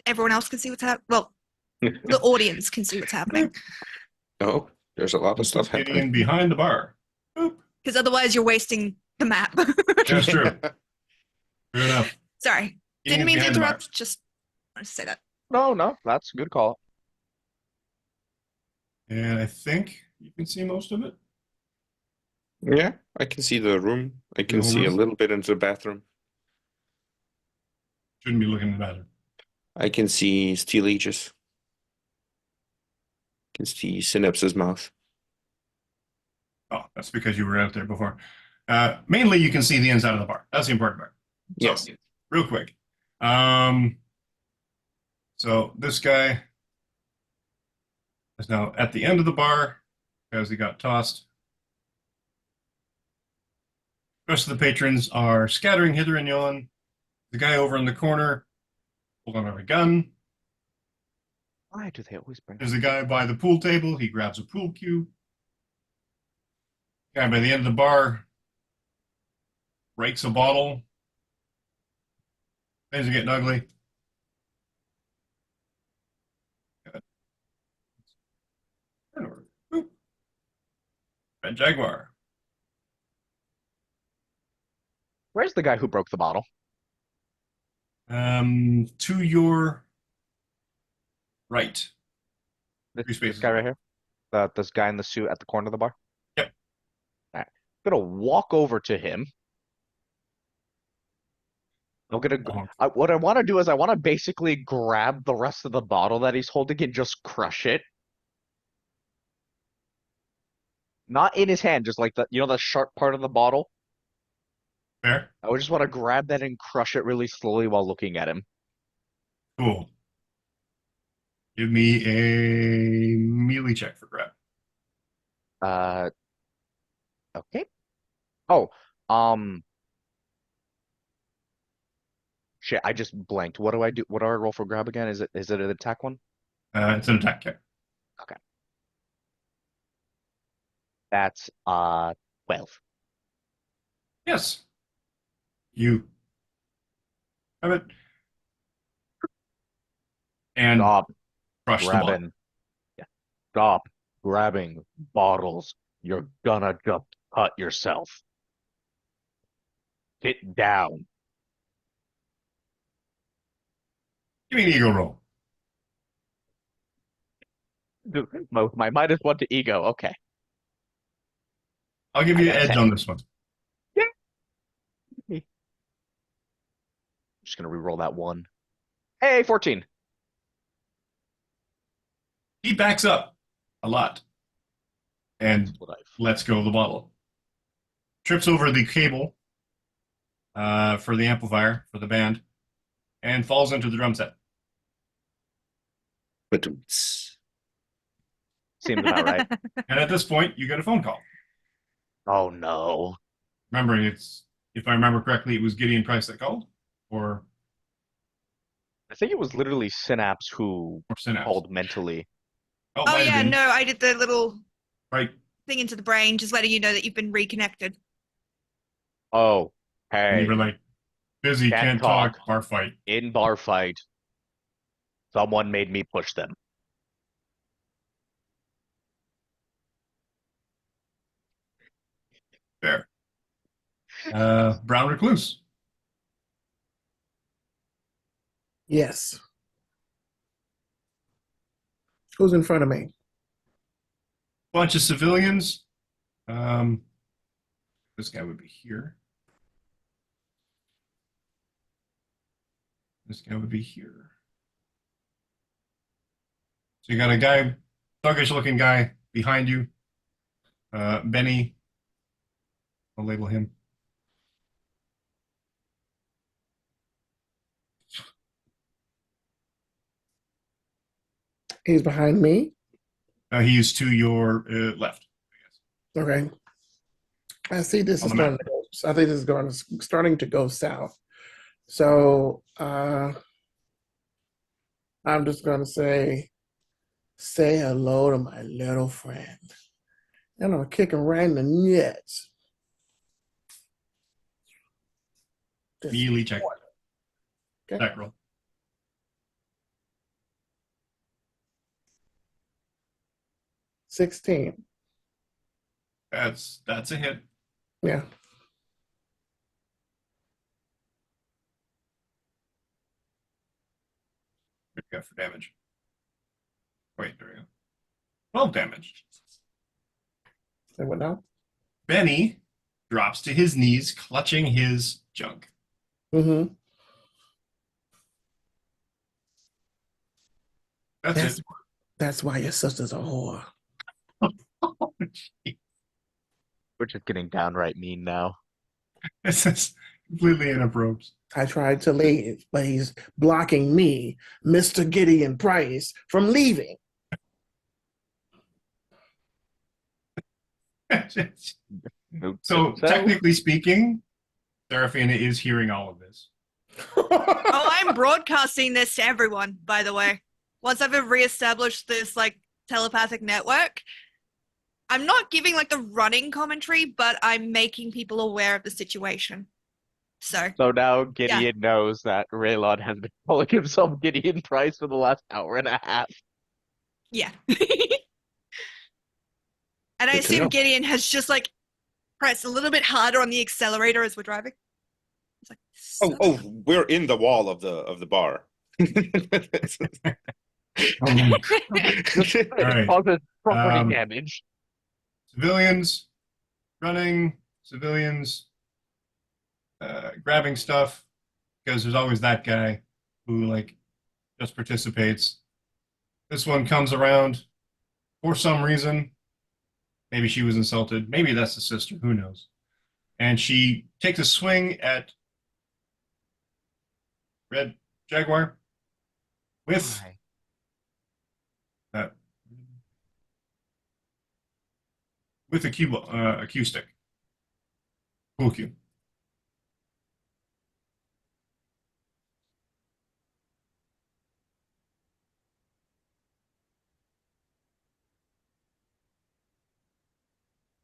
everyone else can see what's happening. Well, the audience can see what's happening. Oh, there's a lot of stuff Gideon happening. behind the bar. Boop. Because otherwise you're wasting the map. That's true. Fair enough. Sorry. Gideon's Didn't mean to behind the bar. interrupt. Just wanted to say that. No, that's a good call. And I think you can see most of it. Yeah, I can see the room. I can The whole see a room? little bit into the bathroom. Shouldn't be looking in the bathroom. I can see Steel Aegis. I can see Synapse's mouth. Oh, that's because you were out there before. Mainly, you can see the inside of the bar. That's the important part. So, Yes. real quick. So this guy is now at the end of the bar because he got tossed. The rest of the patrons are scattering hither and yon. The guy over in the corner holding on a gun. Why do they always bring There's a guy by the pool table. He grabs a pool cue. Guy by the end of the bar breaks a bottle. Things are getting ugly. Boop. Red Jaguar. Where's the guy who broke the bottle? To your right. This, Three this spaces guy away. right here? This guy in the suit at the corner of the bar? Yep. All right. I'm gonna walk over to him. I'm gonna. What I want to do is I want to basically grab the rest of the bottle that he's holding and just crush it. Not in his hand, just like the sharp part of the bottle. Fair. I would just want to grab that and crush it really slowly while looking at him. Cool. Give me a melee check for grab. Okay. Oh, shit, I just blanked. What do I do? What do I roll for grab again? Is it an attack one? It's an attack check. Okay. That's 12. Yes. You have it. And Stop crush the bottle. grabbing. Yeah. Stop grabbing bottles. You're gonna just cut yourself. Sit down. Give me an ego roll. My minus one to ego. Okay. I'll give I you got an edge 10. on this one. I'm just gonna re-roll that one. Hey, 14. He backs up a lot and That's what I've. lets go of the bottle. Trips over the cable for the amplifier for the band and falls into the drum set. But Seems about right. And at this point, you get a phone call. Oh no. Remembering if I remember correctly, it was Gideon Price that called, or I think it was literally Synapse who Synapse. called mentally. Oh, Oh might have yeah, been. no, I did the little Right. thing into the brain, just letting you know that you've been reconnected. Oh, And hey. you were like, Busy, can't talk, bar fight. In bar fight. Someone made me push them. Fair. Brown Recluse. Yes. Who's in front of me? Bunch of civilians. This guy would be here. This guy would be here. So you got a guy, thuggish looking guy behind you. Benny. I'll label him. He's behind me. He's to your left. Okay. I see this is going to go, I think this is starting to go south. So I'm just going to say hello to my little friend. And I'm going to kick him right in the nuts. Melee check. Okay. Check roll. $16. That's a hit. Yeah. What do you got for damage? Wait, there we go. 12 damage. Say what now? Benny drops to his knees, clutching his junk. Mm-hmm. That's it. That's why your sister's a whore. We're just getting downright mean now. This is completely inappropriate. I tried to leave, but he's blocking me, Mr. Gideon Price, from leaving. So technically speaking, Seraphina is hearing all of this. Oh, I'm broadcasting this to everyone, by the way. Once I've reestablished this like telepathic network, I'm not giving like the running commentary, but I'm making people aware of the situation. So now Gideon knows that Raylon has been calling himself Gideon Price for the last hour and a half. yeah. And I Good to assume know. Gideon has just like pressed a little bit harder on the accelerator as we're driving. It's like, Oh, we're in the wall of the bar. All right. Causes property Um, damage. Civilians running, civilians grabbing stuff, because there's always that guy who like just participates. This one comes around for some reason. Maybe she was insulted. Maybe that's the sister. Who knows? And she takes a swing at Red Jaguar with with a Q stick. Cool Q.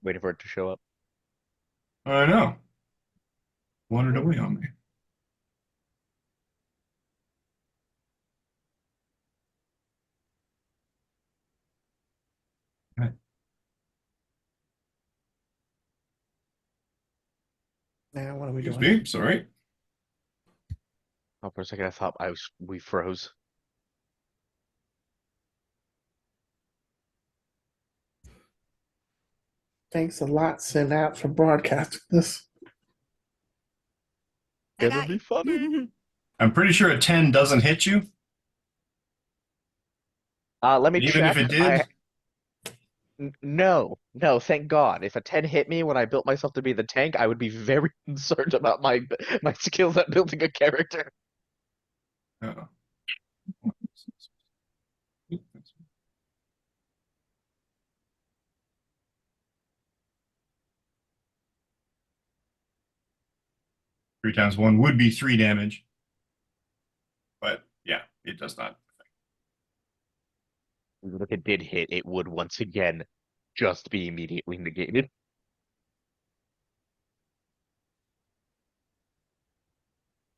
Waiting for it to show up. I know. Wandered away on me. Right. Now what are we Excuse doing? me. Sorry. Oh, for a second I thought we froze. Thanks a lot, Synapse, for broadcasting this. I It'll got be you. funny. I'm pretty sure a 10 doesn't hit you. Let me Even check. if it did, No, thank God. If a 10 hit me when I built myself to be the tank, I would be very concerned about my skills at building a character. uh-oh. 3 times 1 would be 3 damage. But yeah, it does not. If it did hit, it would once again just be immediately negated.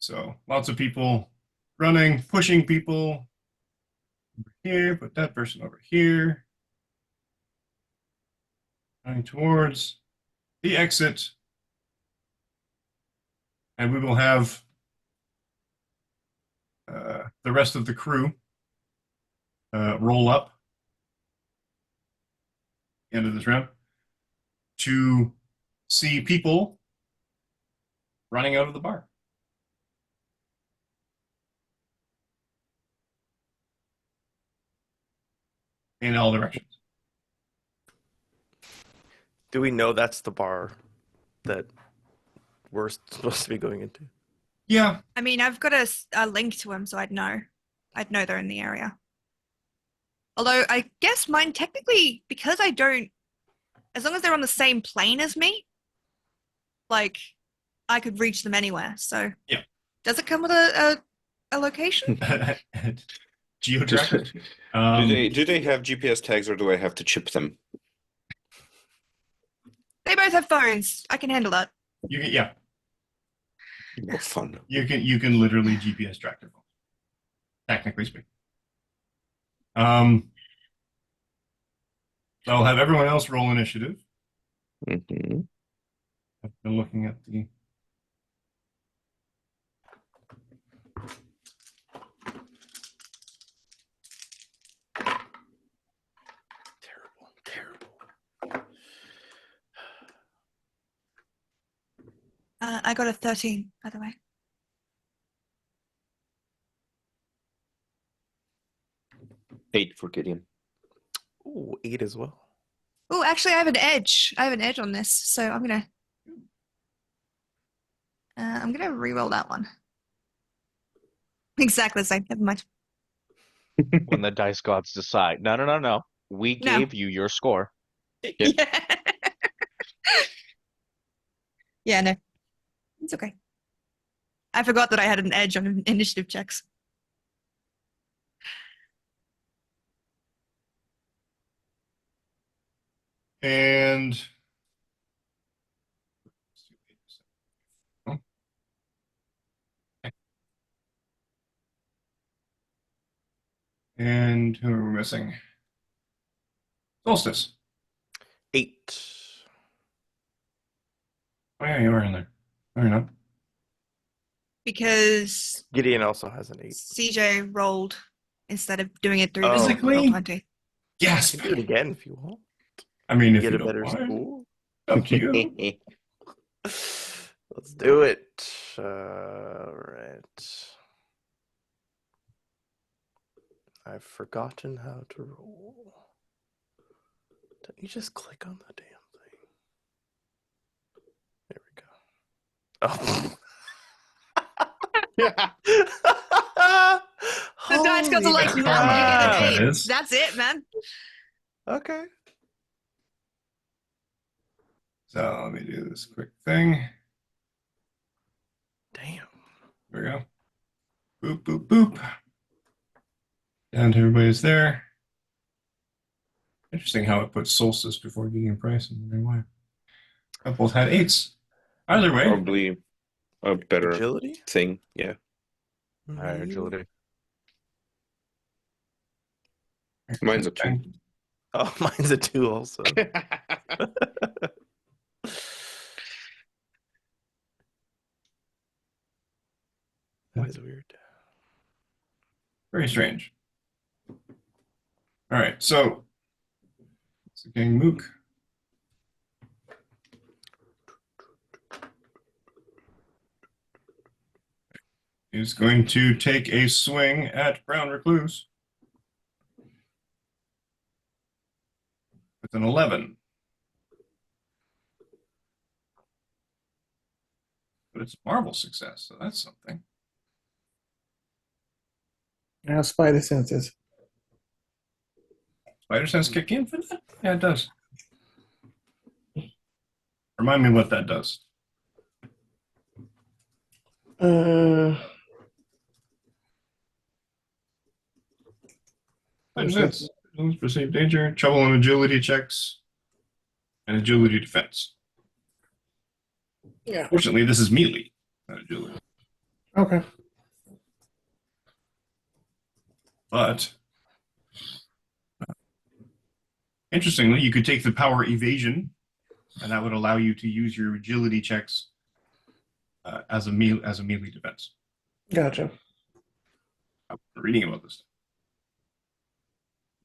So lots of people running, pushing people. Over here, put that person over here. Running towards the exit. And we will have the rest of the crew roll up end of this round to see people running out of the bar. In all directions. Do we know that's the bar that we're supposed to be going into? Yeah. I mean, I've got a link to them, so I'd know. I'd know they're in the area. Although I guess mine technically, because I don't, as long as they're on the same plane as me, like I could reach them anywhere. So yeah. Does it come with a location? Geo-tracker? Do they have GPS tags, or do I have to chip them? They both have phones. I can handle that. You can, yeah. More fun. You can literally GPS track your phone. Technically speaking. So I'll have everyone else roll initiative. Mm-hmm. I've been looking at the Terrible. I got a 13, by the way. Eight for Gideon. Ooh, 8 as well. Oh, actually, I have an edge. I have an edge on this, so I'm gonna re-roll that one. Exactly the same. Never mind. When the dice gods decide, no. We No. gave you your score. Yep. Yeah. Yeah, no. It's okay. I forgot that I had an edge on initiative checks. and and who are we missing? Solstice. 8. Oh yeah, you are in there. No, you're not. Because Gideon also has an 8. CJ rolled instead of doing it through Oh. the Physically? roll 20. Yes. You can do it again if you want. I mean, if Get you a don't better want, score. up to you. Let's do it. Right. I've forgotten how to roll. Don't you just click on the damn thing? There we go. Oh. The dice gods are like, Holy no, you get an That 8. is. That's it, man. Okay. So let me do this quick thing. Damn. There we go. Boop, boop, boop. Down to everybody's there. Interesting how it puts Solstice before Gideon Price. I'm wondering why. I both had 8s. Either way. Probably a better Agility? thing. Yeah. Higher agility. Mine's a 2. Oh, mine's a 2 also. That is weird. Very strange. All right, so it's a Gang Mook. Is going to take a swing at Brown Recluse with an 11. But it's Marvel success, so that's something. Now spider senses. Spider sense kick in for that? Yeah, it does. Remind me what that does. Spider sense. Perceive danger, trouble and agility checks, and agility defense. Yeah. Fortunately, this is melee, not agility. Okay. But interestingly, you could take the power evasion, and that would allow you to use your agility checks as a melee defense. Gotcha. I'm reading about this.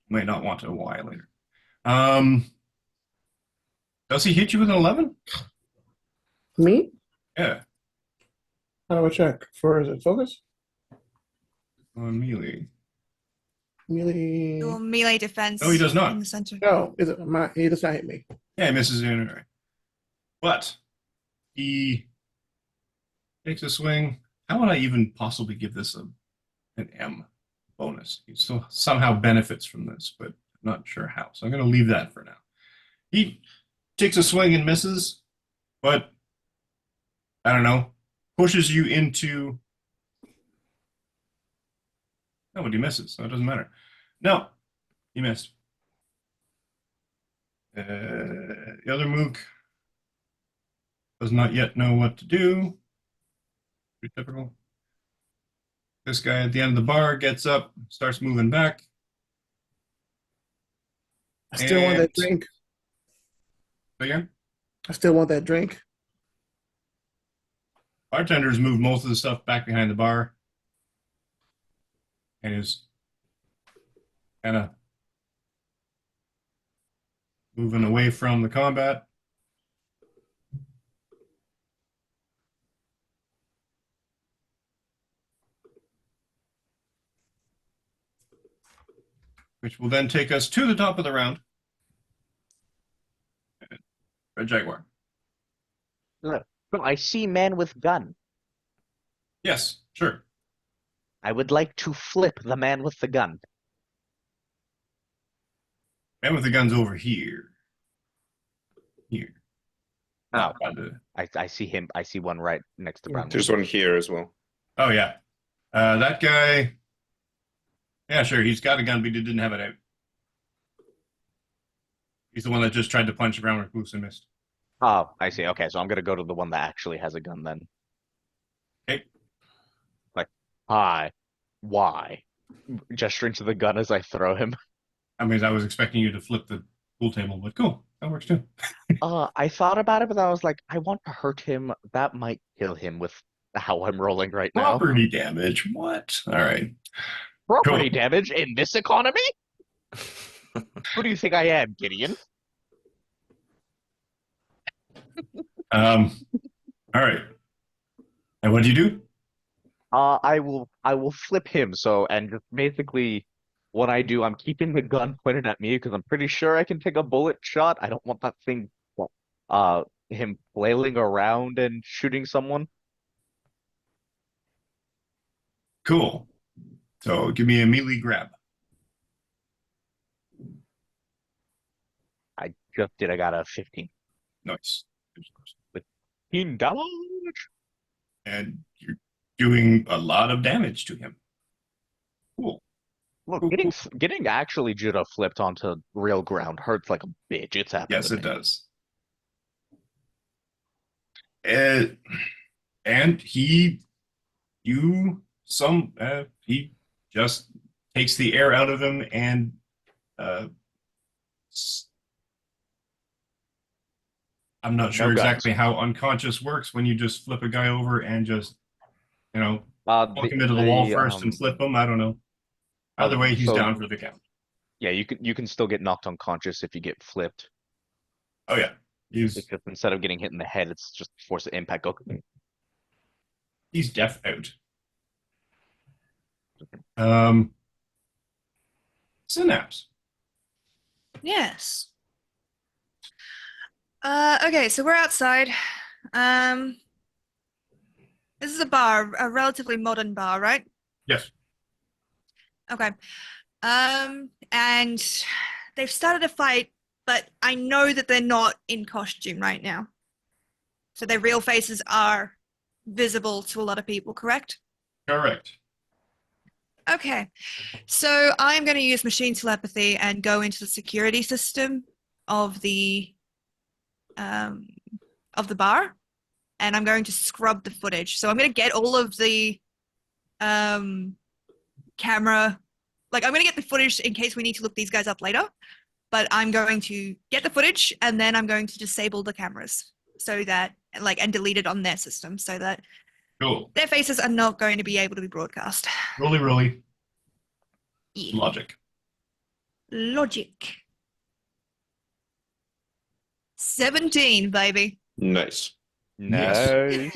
Might not want to why later. Does he hit you with an 11? Me? Yeah, How do I check? Is it focus? on melee. Melee. Your melee defense No, he does not. in the center. No, is it he does not hit me. Yeah, he misses in anyway. But he takes a swing. How would I even possibly give this an M bonus? He still somehow benefits from this, but I'm not sure how. So I'm going to leave that for now. He takes a swing and misses, but I don't know, pushes you into. No, but he misses, so it doesn't matter. No, he missed. The other mook does not yet know what to do. Pretty typical. This guy at the end of the bar gets up, starts moving back. I still want that And- drink. Again, I still want that drink. bartender's moved most of the stuff back behind the bar and is kind of moving away from the combat. Which will then take us to the top of the round. Red Jaguar. Look, I see man with gun. Yes, sure. I would like to flip the man with the gun. Man with the gun's over here. Here. Oh, Not by the- I see him. I see one right next to Brown. There's one here as well. Oh, yeah. That guy. Yeah, sure. He's got a gun, but he didn't have it out. He's the one that just tried to punch around Recluse and missed. Oh, I see. Okay, so I'm gonna go to the one that actually has a gun then. Okay. Like, hi, why? Gesturing to the gun as I throw him. I mean, I was expecting you to flip the pool table, but cool. That works too. I thought about it, but I was like, I want to hurt him. That might kill him with how I'm rolling right now. Property damage. What? All right. Property Cool. damage in this economy? Who do you think I am, Gideon? All right. And what do you do? I will flip him. So, and just basically what I do, I'm keeping the gun pointed at me because I'm pretty sure I can take a bullet shot. I don't want that thing, him flailing around and shooting someone. Cool. So give me a melee grab. I just did. I got a 15. Nice. Damage. And you're doing a lot of damage to him. Cool. Look, Cool, getting actually judo flipped onto real ground hurts like a bitch. It's happened. Yes, to it me. does. And he just takes the air out of him and I'm not sure No guns. exactly how unconscious works when you just flip a guy over and just, walk him into the wall first and flip him. I don't know. Either way, he's so- down for the count. Yeah, you can still get knocked unconscious if you get flipped. Oh yeah, It's just instead of getting hit in the head, it's just force of impact. Go. he's deaf out. Synapse. Yes. Okay, so we're outside. This is a bar, a relatively modern bar, right? Yes. Okay. And they've started a fight, but I know that they're not in costume right now. So their real faces are visible to a lot of people, correct? Correct. Okay. So I'm going to use machine telepathy and go into the security system of the bar, and I'm going to scrub the footage. So I'm going to get all of the camera. Like, I'm going to get the footage in case we need to look these guys up later. But I'm going to get the footage and then I'm going to disable the cameras so that, like, and delete it on their system so that Cool. their faces are not going to be able to be broadcast. Roly. Yeah. Logic. Logic. 17, baby. Nice. Nice.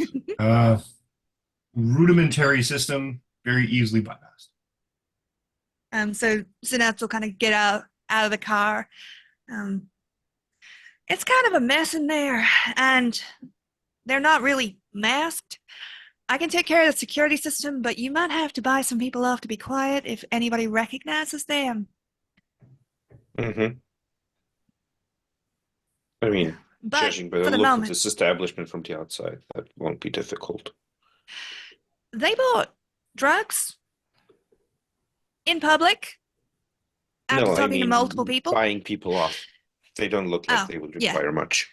Rudimentary system, very easily bypassed. So Synapse will kind of get out of the car. It's kind of a mess in there, and they're not really masked. I can take care of the security system, but you might have to buy some people off to be quiet if anybody recognizes them. Mm-hmm. I mean, But judging by for the the look of moment, this establishment from the outside, that won't be difficult. they bought drugs in public after No, I talking to mean multiple people. buying people off. They don't look like Oh, they would yeah. require much.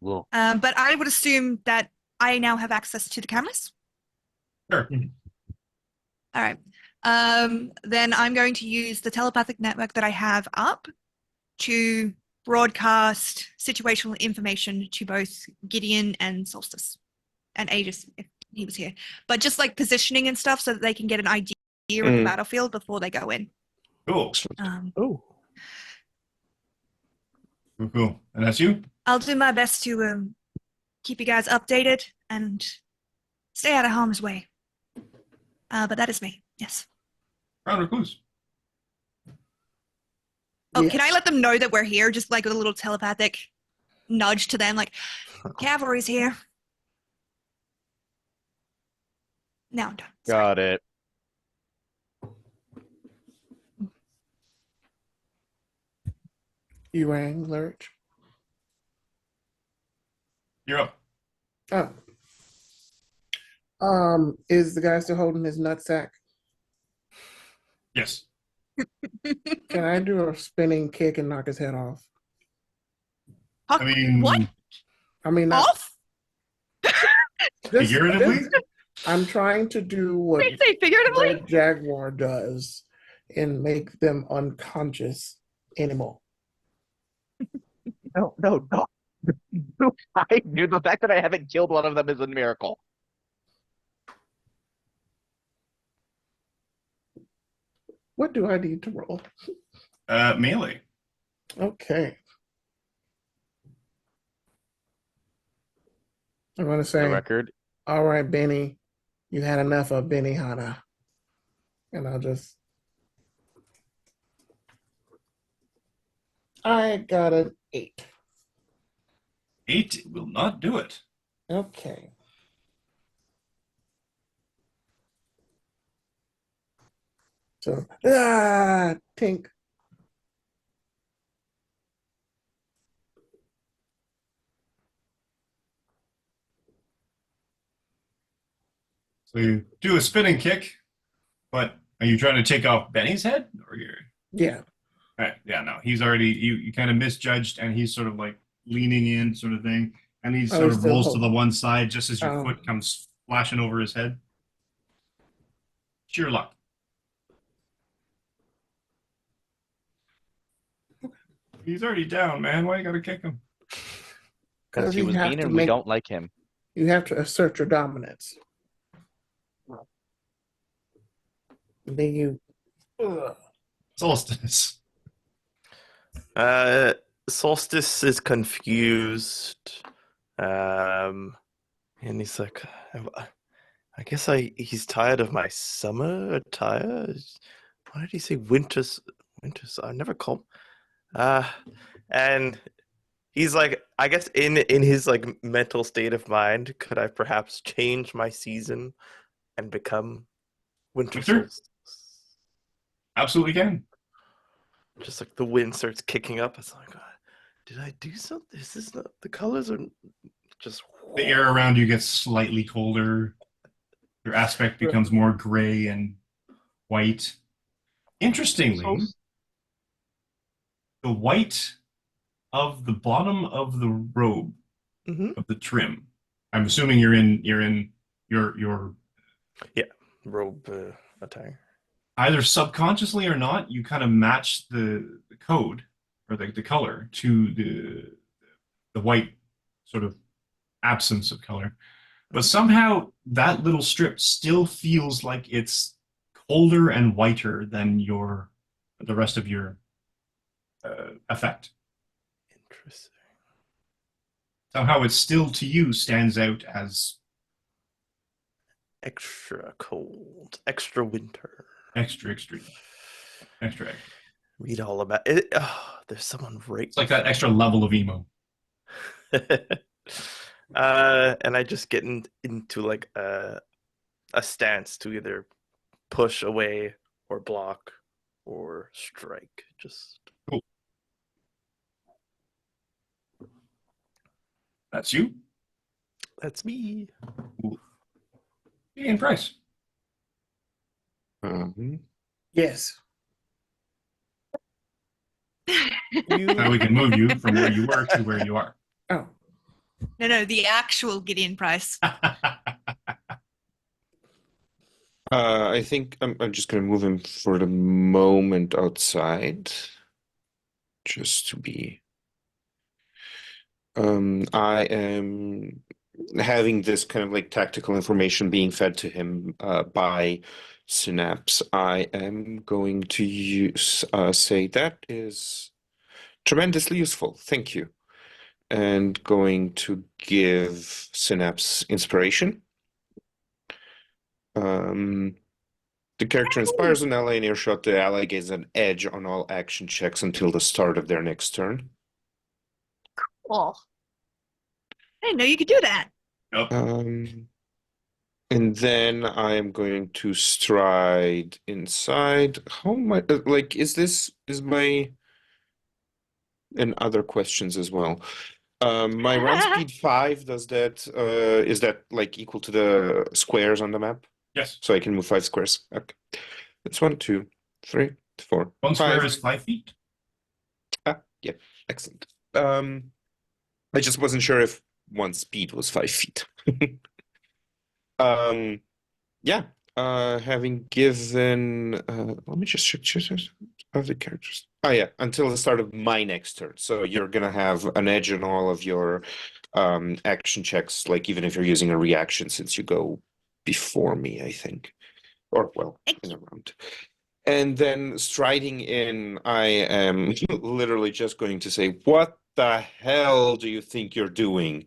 Well, But I would assume that I now have access to the cameras. Sure. All right. Then I'm going to use the telepathic network that I have up to broadcast situational information to both Gideon and Solstice and Aegis if he was here. But just like positioning and stuff so that they can get an idea of the battlefield before they go in. Cool. Oh, Cool. And that's you? I'll do my best to keep you guys updated and stay out of harm's way. But that is me. Yes. Round Recluse. Oh, yes. can I let them know that we're here? Just like with a little telepathic nudge to them, like, cavalry's here. Now I'm done. Sorry. got it. You rang, Lurch? You're up. Oh. Is the guy still holding his nutsack? Yes. Can I do a spinning kick and knock his head off? I mean, What? I mean, not Off? figuratively? I'm trying to do what Did you say figuratively? the Jaguar does and make them unconscious anymore. No. I knew the fact that I haven't killed one of them is a miracle. What do I need to roll? Melee. Okay. I'm going to For the say, record, all right, Benny, you had enough of Benny Hanna. And I'll just. I got an 8. 8 will not do it. Okay. So, tink. So you do a spinning kick, but are you trying to take off Benny's head? Or you're Yeah. right, yeah, no. He's already you kind of misjudged and he's sort of like leaning in sort of thing. And he sort he's of still rolls to the holding. one side just as your Oh. foot comes flashing over his head. Sheer luck. He's already down, man. Why you gotta kick him? because he you was have mean to and we make- don't like him. You have to assert your dominance. And then you. Solstice. Solstice is confused. And he's like, I guess he's tired of my summer attire. Why did he say winters? I never call. And he's like, I guess in his like mental state of mind, could I perhaps change my season and become winter Winter? solstice? Absolutely can. Just like the wind starts kicking up. It's like, did I do something? Is this not the colors are just The air around you gets slightly colder. Your aspect becomes more gray and white. Interestingly, the white of the bottom of the robe Mhm. of the trim. I'm assuming you're in your Robe attire. Either subconsciously or not, you kind of match the code or the color to the white sort of absence of color. But somehow that little strip still feels like it's colder and whiter than the rest of your effect. Interesting. Somehow it still to you stands out as Extra cold, extra winter. extra extreme, extra. Read all about it. Oh, there's someone right. It's like that extra level of emo. And I just get into like a stance to either push away or block or strike. Just Cool. That's you. that's me. Gideon Price. Yes. Now we can move you from where you were to where you are. Oh, No, the actual Gideon Price. I think I'm just gonna move him for the moment outside, just to be. I am having this kind of like tactical information being fed to him by Synapse. I am going to say that is tremendously useful. Thank you. And going to give Synapse inspiration. The character inspires an ally in earshot. The ally gains an edge on all action checks until the start of their next turn. Oh, I didn't know you could do that. Nope. And then I am going to stride inside. How much? Like, is my and other questions as well. My run speed 5. Does that is that like equal to the squares on the map? Yes. So I can move 5 squares. Okay. That's 1, 2, 3, 4, One square 5. is 5 feet. Yeah, excellent. I just wasn't sure if one speed was 5 feet. Yeah. Having given, let me just check other characters. Oh yeah, until the start of my next turn. So you're gonna have an edge on all of your action checks, like even if you're using a reaction, since you go before me, I think, or well, in a round. And then striding in, I am literally just going to say, "What the hell do you think you're doing?"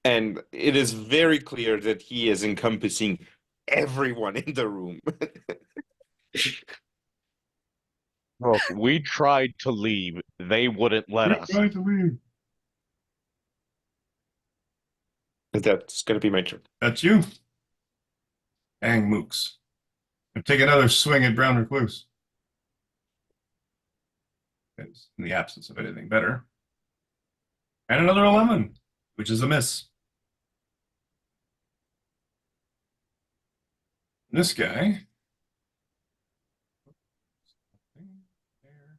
And it is very clear that he is encompassing everyone in the room. Look, we tried to leave. They wouldn't let us. Trying to leave. That's gonna be my turn. That's you. Bang mooks. Take another swing at Brown Recluse. Because in the absence of anything better. And another 11, which is a miss. This guy. There, there.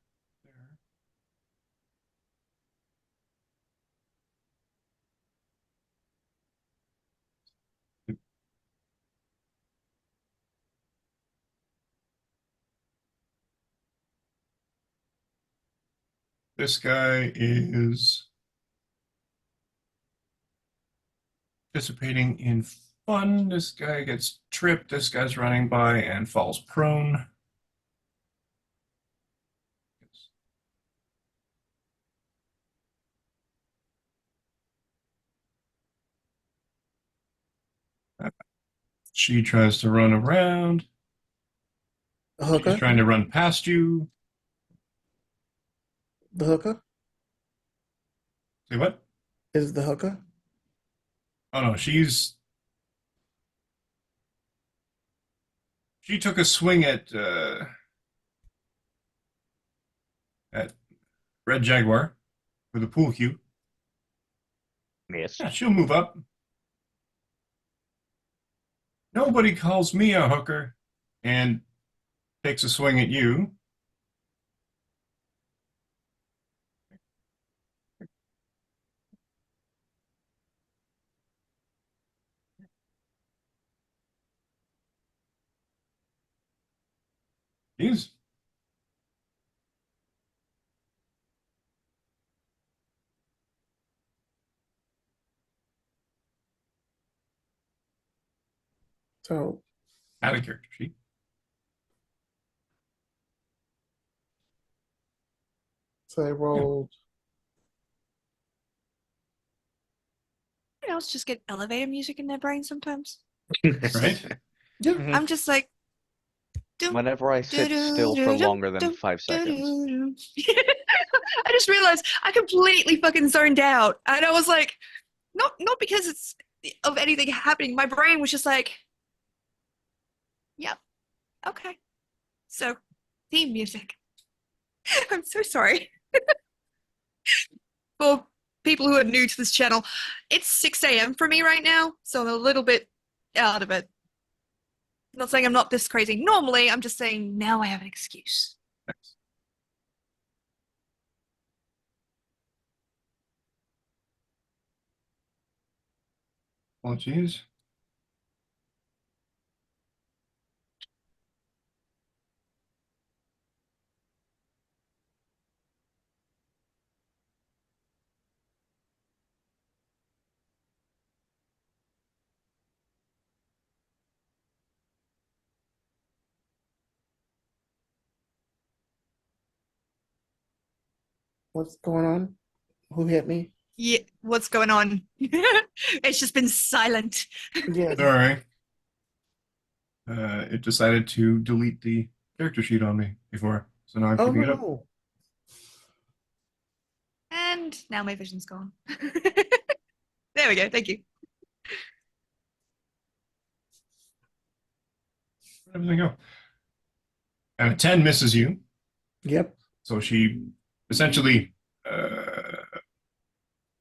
This guy is participating in fun. This guy gets tripped. This guy's running by and falls prone. She tries to run around. the She's hooker? trying to run past you. The hooker? Say what? Is the hooker? Oh no, she took a swing at Red Jaguar with a pool cue. Miss. Yeah, she'll move up. Nobody calls me a hooker, and takes a swing at you. So Add a character sheet. I rolled. Else just get elevator music in their brain sometimes. Right? Yeah. I'm just like, Whenever I sit still for longer than 5 seconds. I just realized I completely fucking zoned out, and I was like, not because it's of anything happening. My brain was just like, yep, okay. So, theme music. I'm so sorry. For people who are new to this channel, it's 6 a.m. for me right now, so I'm a little bit out of it. Not saying I'm not this crazy normally, I'm just saying now I have an excuse. Nice. Oh, geez. What's going on? Who hit me? Yeah, what's going on? It's just been silent. Yes. Sorry. It decided to delete the character sheet on me before, so now I'm Oh keeping it up. no. And now my vision's gone. There we go, thank you. Where'd everything go? And a 10 misses you, Yep. so she essentially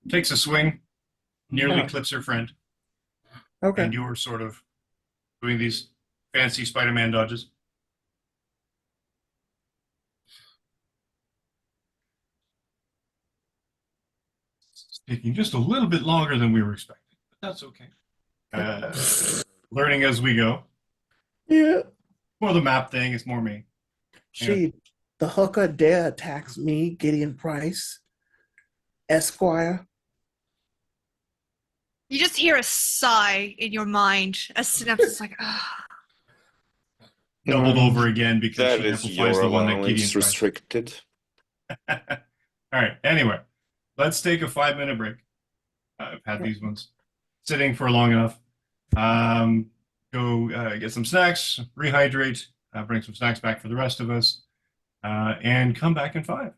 takes a swing, nearly Huh. clips her friend, Okay. and you're sort of doing these fancy Spider-Man dodges. It's taking just a little bit longer than we were expecting, but that's okay. Learning as we go. Yeah. More the map thing, it's more me. She, the hooker dare attacks me, Gideon Price, Esquire. You just hear a sigh in your mind as Synapse is like, ah. Doubled over again because That she is amplifies your the one that allowance Gideon tries. restricted. All right. Anyway, let's take a 5-minute break. I've had these ones sitting for long enough. Go get some snacks, rehydrate, bring some snacks back for the rest of us, and come back in 5.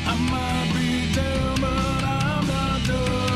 I might be down, but I'm not done.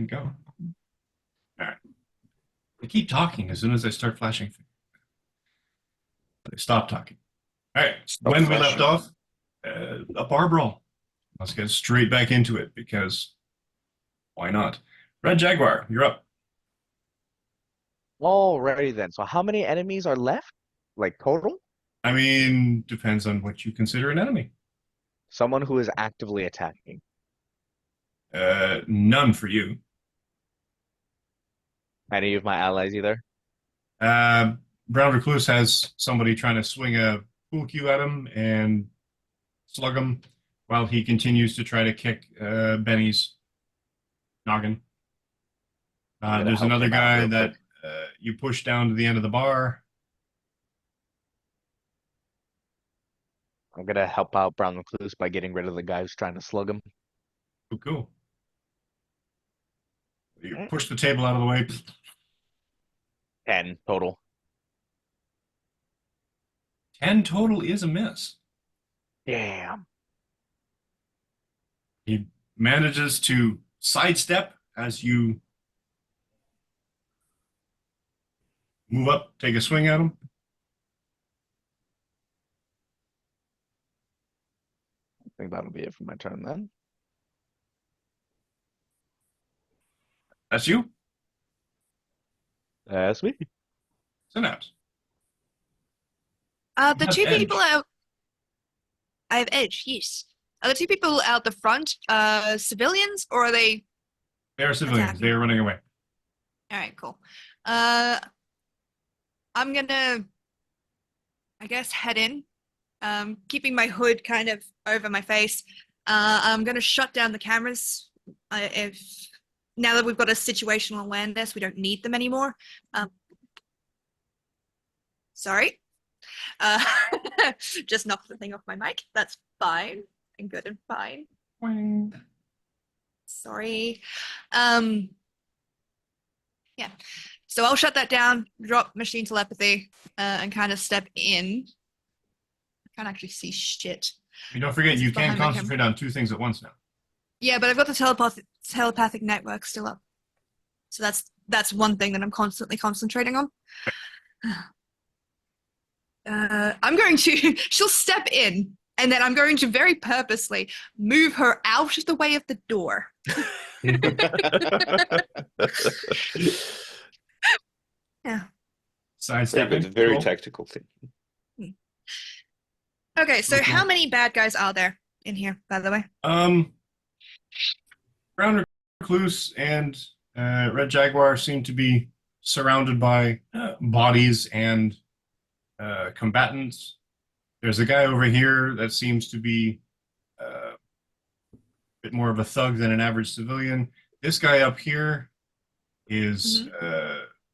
go. All right. They keep talking as soon as I start flashing. They stop talking. All right. Stop When we left flashing. off, a bar brawl. Let's get straight back into it because why not? Red Jaguar, you're up. Alrighty then. So how many enemies are left? Like total? I mean, depends on what you consider an enemy. Someone who is actively attacking. None for you. Any of my allies either? Brown Recluse has somebody trying to swing a pool cue at him and slug him while he continues to try to kick Benny's noggin. I'm gonna There's help another him out guy real that quick. you push down to the end of the bar. I'm gonna help out Brown Recluse by getting rid of the guy who's trying to slug him. Oh, cool. You push the table out of the way. 10 total. 10 total is a miss. Damn. He manages to sidestep as you move up, take a swing at him. I think that'll be it for my turn then. That's you, That's me. Synapse. The You have two edge. people out. I have edge, yes. Are the two people out the front civilians or are they? They are civilians. Attacking. They are running away. All right, cool. I'm gonna, I guess, head in, keeping my hood kind of over my face. I'm gonna shut down the cameras. If now that we've got a situational awareness, we don't need them anymore. Sorry. Just knocked the thing off my mic. That's fine and good and fine. Boing. Sorry. Yeah. So I'll shut that down, drop machine telepathy, and kind of step in. I can't actually see shit. And don't forget, This you is can behind my concentrate on two things at once now. Yeah, but I've got the telepathic network still up. So that's one thing that I'm constantly concentrating on. I'm going to, she'll step in, and then I'm going to very purposely move her out of the way of the door. Yeah. Sidestepping. Very Cool. tactical thing. Okay, so Okay. how many bad guys are there in here, by the way? Brown Recluse and Red Jaguar seem to be surrounded by bodies and combatants. There's a guy over here that seems to be a bit more of a thug than an average civilian. This guy up here is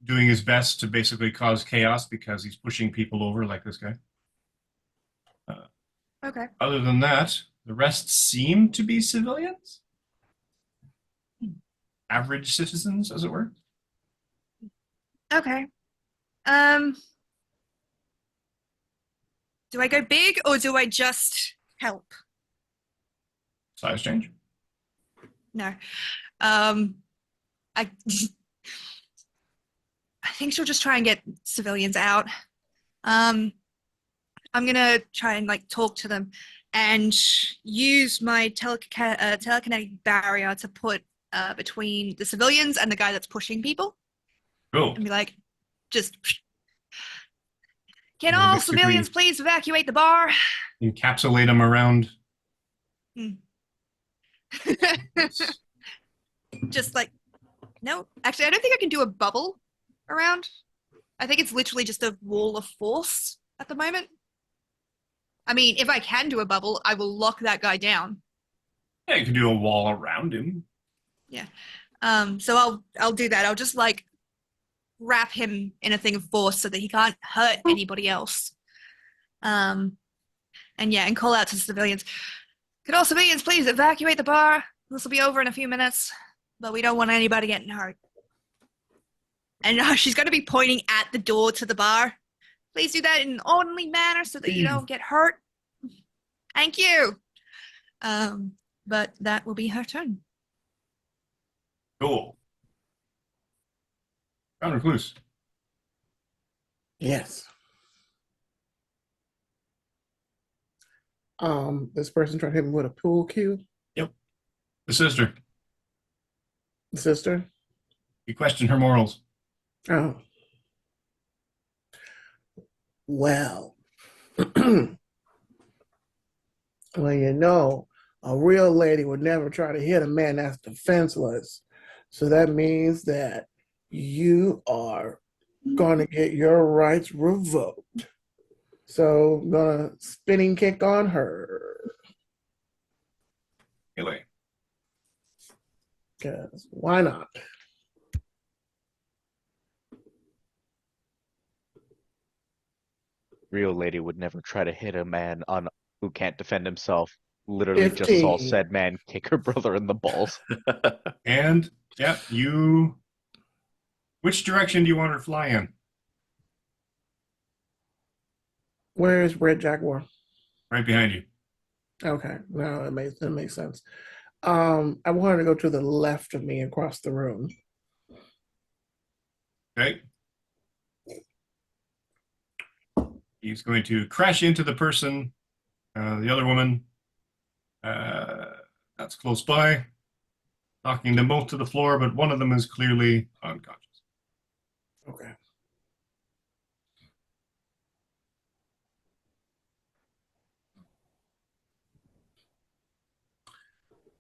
doing his best to basically cause chaos because he's pushing people over like this guy. Okay. Other than that, the rest seem to be civilians. Average citizens, as it were. Okay. Do I go big or do I just help? Size change. No. I I think she'll just try and get civilians out. I'm gonna try and like talk to them and use my telekinetic barrier to put between the civilians and the guy that's pushing people Cool. and be like, just can Yeah, all basically- civilians please evacuate the bar? Encapsulate them around. Just like, no, actually, I don't think I can do a bubble around. I think it's literally just a wall of force at the moment. I mean, if I can do a bubble, I will lock that guy down. Yeah, you can do a wall around him. Yeah. So I'll do that. I'll just like wrap him in a thing of force so that he can't hurt anybody else. And yeah, and call out to civilians. Could all civilians please evacuate the bar? This will be over in a few minutes, but we don't want anybody getting hurt. And she's going to be pointing at the door to the bar. Please do that in an orderly manner so that you don't get hurt. Thank you. But that will be her turn. Cool. Recluse. Yes. This person tried to hit me with a pool cue. Yep. The sister. The sister. You question her morals. Oh. Well. Well, you know, a real lady would never try to hit a man that's defenseless. So that means that you are going to get your rights revoked. So I'm going to spinning kick on her. Anyway. Because why not? Real lady would never try to hit a man on who can't defend himself. Literally just saw 15. said man kick her brother in the balls. And, yeah, you... Which direction do you want her to fly in? Where is Red Jaguar? Right behind you. Okay, no, that makes sense. I wanted to go to the left of me across the room. Okay. He's going to crash into the person, the other woman. That's close by. Knocking them both to the floor, but one of them is clearly unconscious. Okay.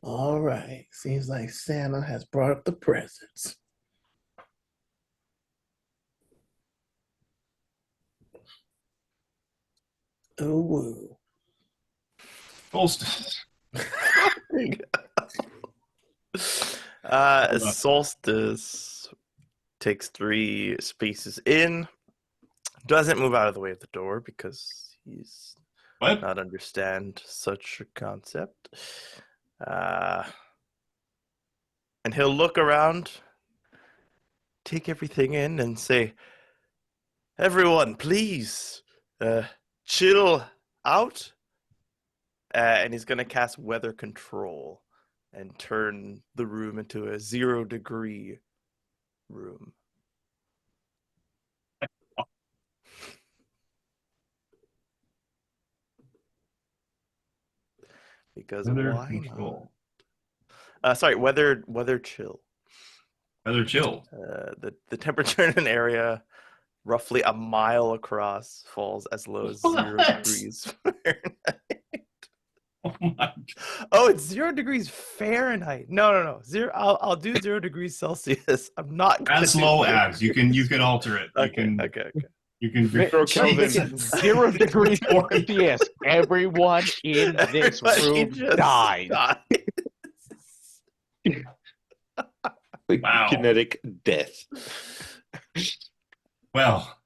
All right. Seems like Santa has brought up the presents. Oh, woo. Solstice. Solstice takes 3 spaces in. Doesn't move out of the way of the door because he's What? not understand such a concept. And he'll look around, take everything in, and say, "Everyone, please, chill out." And he's going to cast Weather Control and turn the room into a 0-degree room. Because Weather why control. not? Sorry, weather chill. Weather chill. The temperature in an area roughly a mile across falls as low as 0 What? degrees Fahrenheit. Oh my God. Oh, it's 0 degrees Fahrenheit. No. I'll do 0 degrees Celsius. I'm not gonna As do low 0 as. You can alter it. Okay. You can Micro Kelvin, 0 degrees Celsius. Everyone in this Everybody room just dies. Wow. Kinetic death. Well,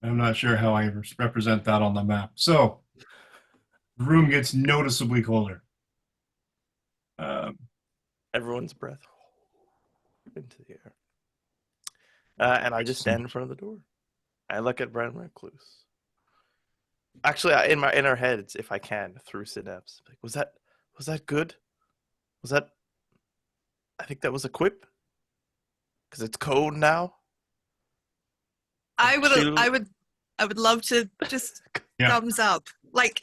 I'm not sure how I represent that on the map. So, the room gets noticeably colder. Everyone's breath into the air. And I just stand in front of the door. I look at Brown Recluse. Actually, in our heads, if I can, through Synapse. Like, was that good? Was that? I think that was a quip. Because it's code now. I would love to just Yeah. thumbs up. Like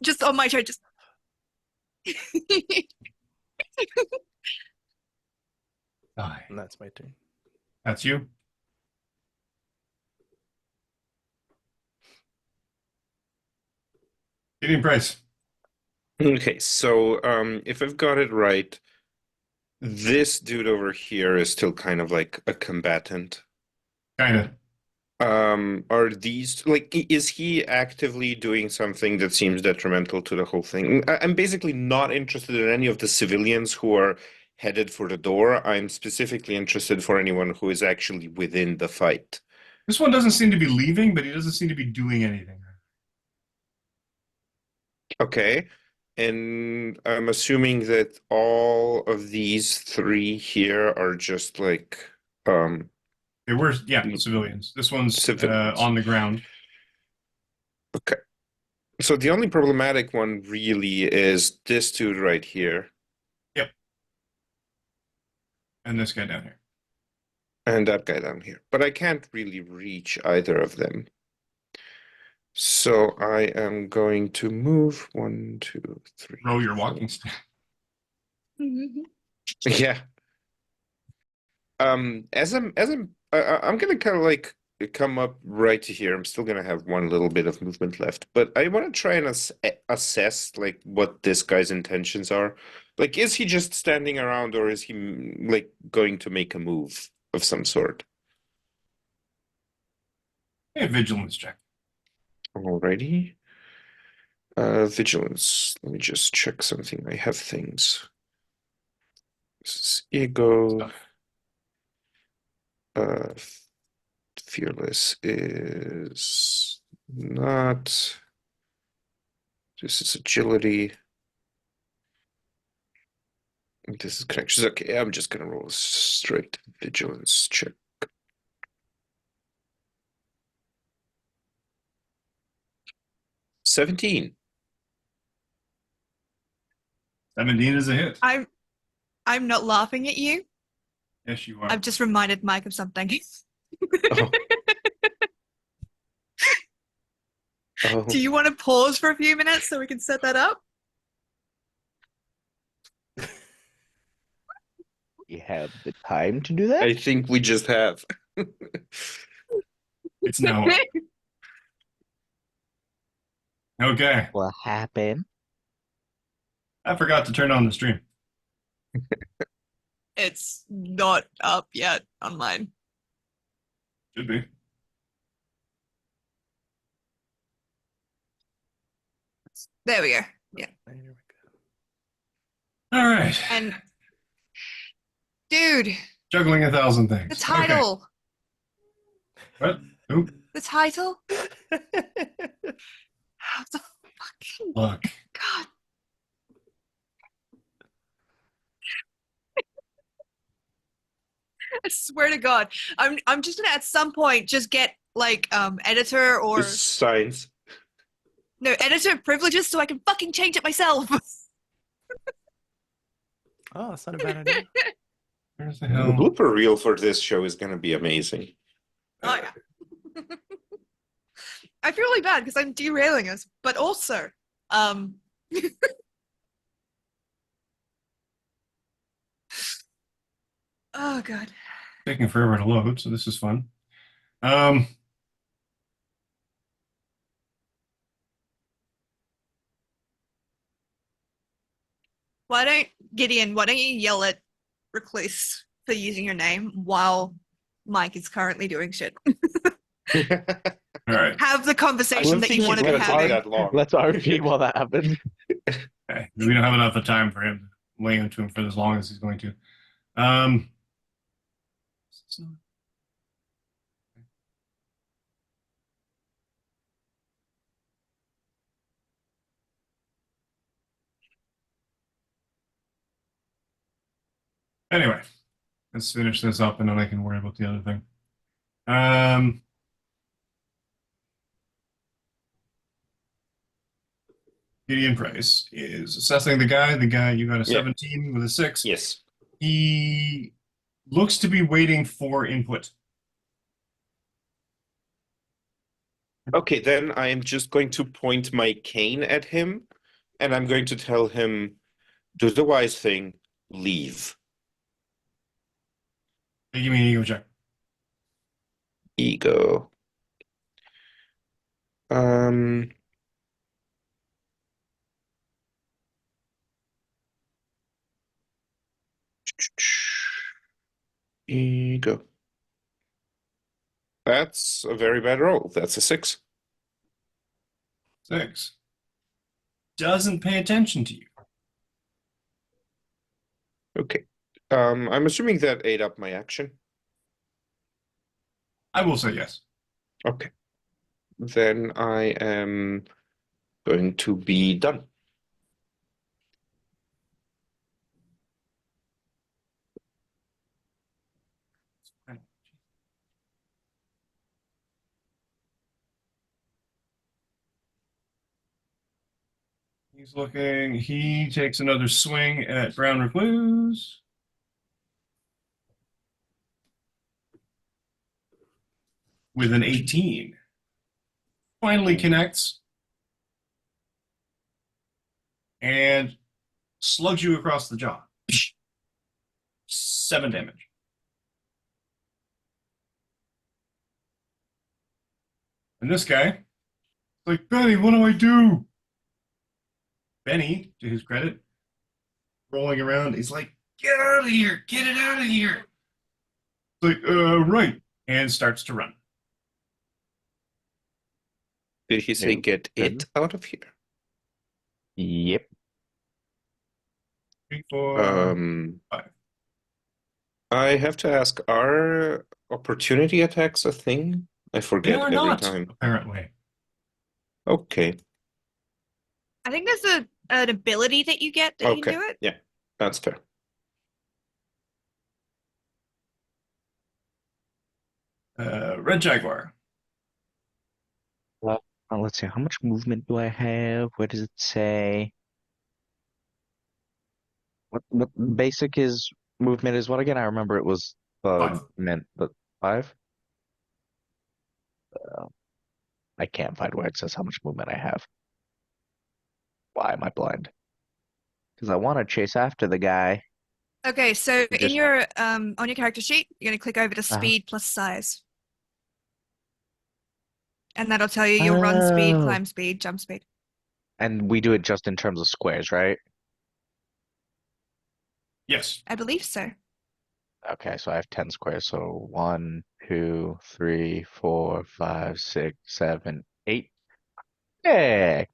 just on my turn, just Die. And that's my turn. That's you? Gideon Price. Okay, so if I've got it right, this dude over here is still kind of like a combatant. Kind of. Are these like is he actively doing something that seems detrimental to the whole thing? I'm basically not interested in any of the civilians who are headed for the door. I'm specifically interested for anyone who is actually within the fight. This one doesn't seem to be leaving, but he doesn't seem to be doing anything. Okay. And I'm assuming that all of these 3 here are just like They were, civilians. This one's Civilians. on the ground. Okay. So the only problematic one really is this dude right here. Yep. And this guy down here. And that guy down here. But I can't really reach either of them. So I am going to move 1, 2, 3. Throw your walking stick. Yeah. I'm gonna kind of like come up right to here. I'm still gonna have one little bit of movement left, but I want to try and assess like what this guy's intentions are. Like, is he just standing around, or is he like going to make a move of some sort? Yeah, vigilance check. Alrighty. Vigilance. Let me just check something. I have things. This is ego. Fearless is not. This is agility. This is connections. Okay, I'm just gonna roll a straight vigilance check. 17. 17 is a hit. I'm not laughing at you. Yes, you are. I've just reminded Mike of something. Oh. Oh. Do you want to pause for a few minutes so we can set that up? You have the time to do that? I think we just have. It's now. Okay. What happened? I forgot to turn on the stream. It's not up yet on mine. Should be. There we go. Yeah. There we go. All right. And dude, Juggling 1,000 things. the title. Okay. What? Oop. The title? How the fucking Look. God. I swear to God, I'm just gonna at some point just get like editor or Signs. no editor privileges so I can fucking change it myself. Oh, that's not a bad idea. Where's the The hell? blooper reel for this show is gonna be amazing. Oh yeah. I feel really bad because I'm derailing us, but also, oh God. Taking forever to load, so this is fun. Gideon, why don't you yell at Recluse for using your name while Mike is currently doing shit? All right. Have the conversation that you want to be gonna take having. that long. Let's RP while that happens. Okay. We don't have enough of time for him to lay into him for as long as he's going to. Anyway, let's finish this up and then I can worry about the other thing. Gideon Price is assessing the guy. The guy, you got a Yeah. 17 with a 6. Yes. He looks to be waiting for input. Okay, then I am just going to point my cane at him, and I'm going to tell him, do the wise thing, leave. Hey, give me an ego check. Ego. Ego. That's a very bad roll. That's a 6. 6. Doesn't pay attention to you. Okay. I'm assuming that ate up my action. I will say yes. Okay. Then I am going to be done. He's looking. He takes another swing at Brown Recluse. with an 18. Finally connects and slugs you across the jaw. 7 damage. And this guy is like, Benny, what do I do? Benny, to his credit, rolling around, he's like, get out of here, get it out of here. It's like, right, and starts to run. Did he say No. get it out of here? Yep. 3, 4, Um, 5. I have to ask, are opportunity attacks a thing? I They forget are every not, time. apparently. Okay. I think there's an ability that you get that you Okay. can do it. Yeah, that's fair. Red Jaguar. Let's see. How much movement do I have? What does it say? What basic is movement is what again? I remember it was 5. meant but 5. I can't find where it says how much movement I have. Why am I blind? Because I want to chase after the guy. Okay, so You in just- your on your character sheet, you're gonna click over to speed plus size. And that'll tell you your run speed, Oh. climb speed, jump speed. And we do it just in terms of squares, right? Yes. I believe so. Okay, so I have 10 squares. So 1, 2, 3, 4, 5, 6, 7, 8. Yeah.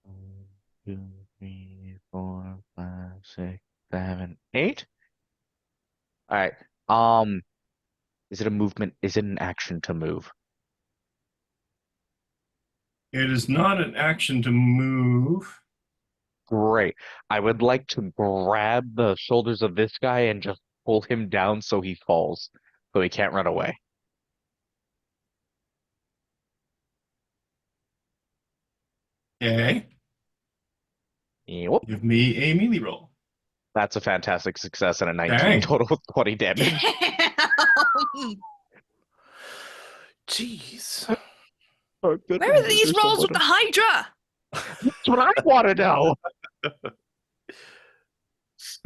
1, 2, 3, 4, 5, 6, 7, 8. All right. Is it a movement? Is it an action to move? It is not an action to move. Great. I would like to grab the shoulders of this guy and just pull him down so he falls, so he can't run away. Okay. Yep. Give me a melee roll. That's a fantastic success and a 19 Dang. total with 20 damage. Jeez. Oh, good Where are numbers these or rolls with the something. Hydra? That's what I want to know.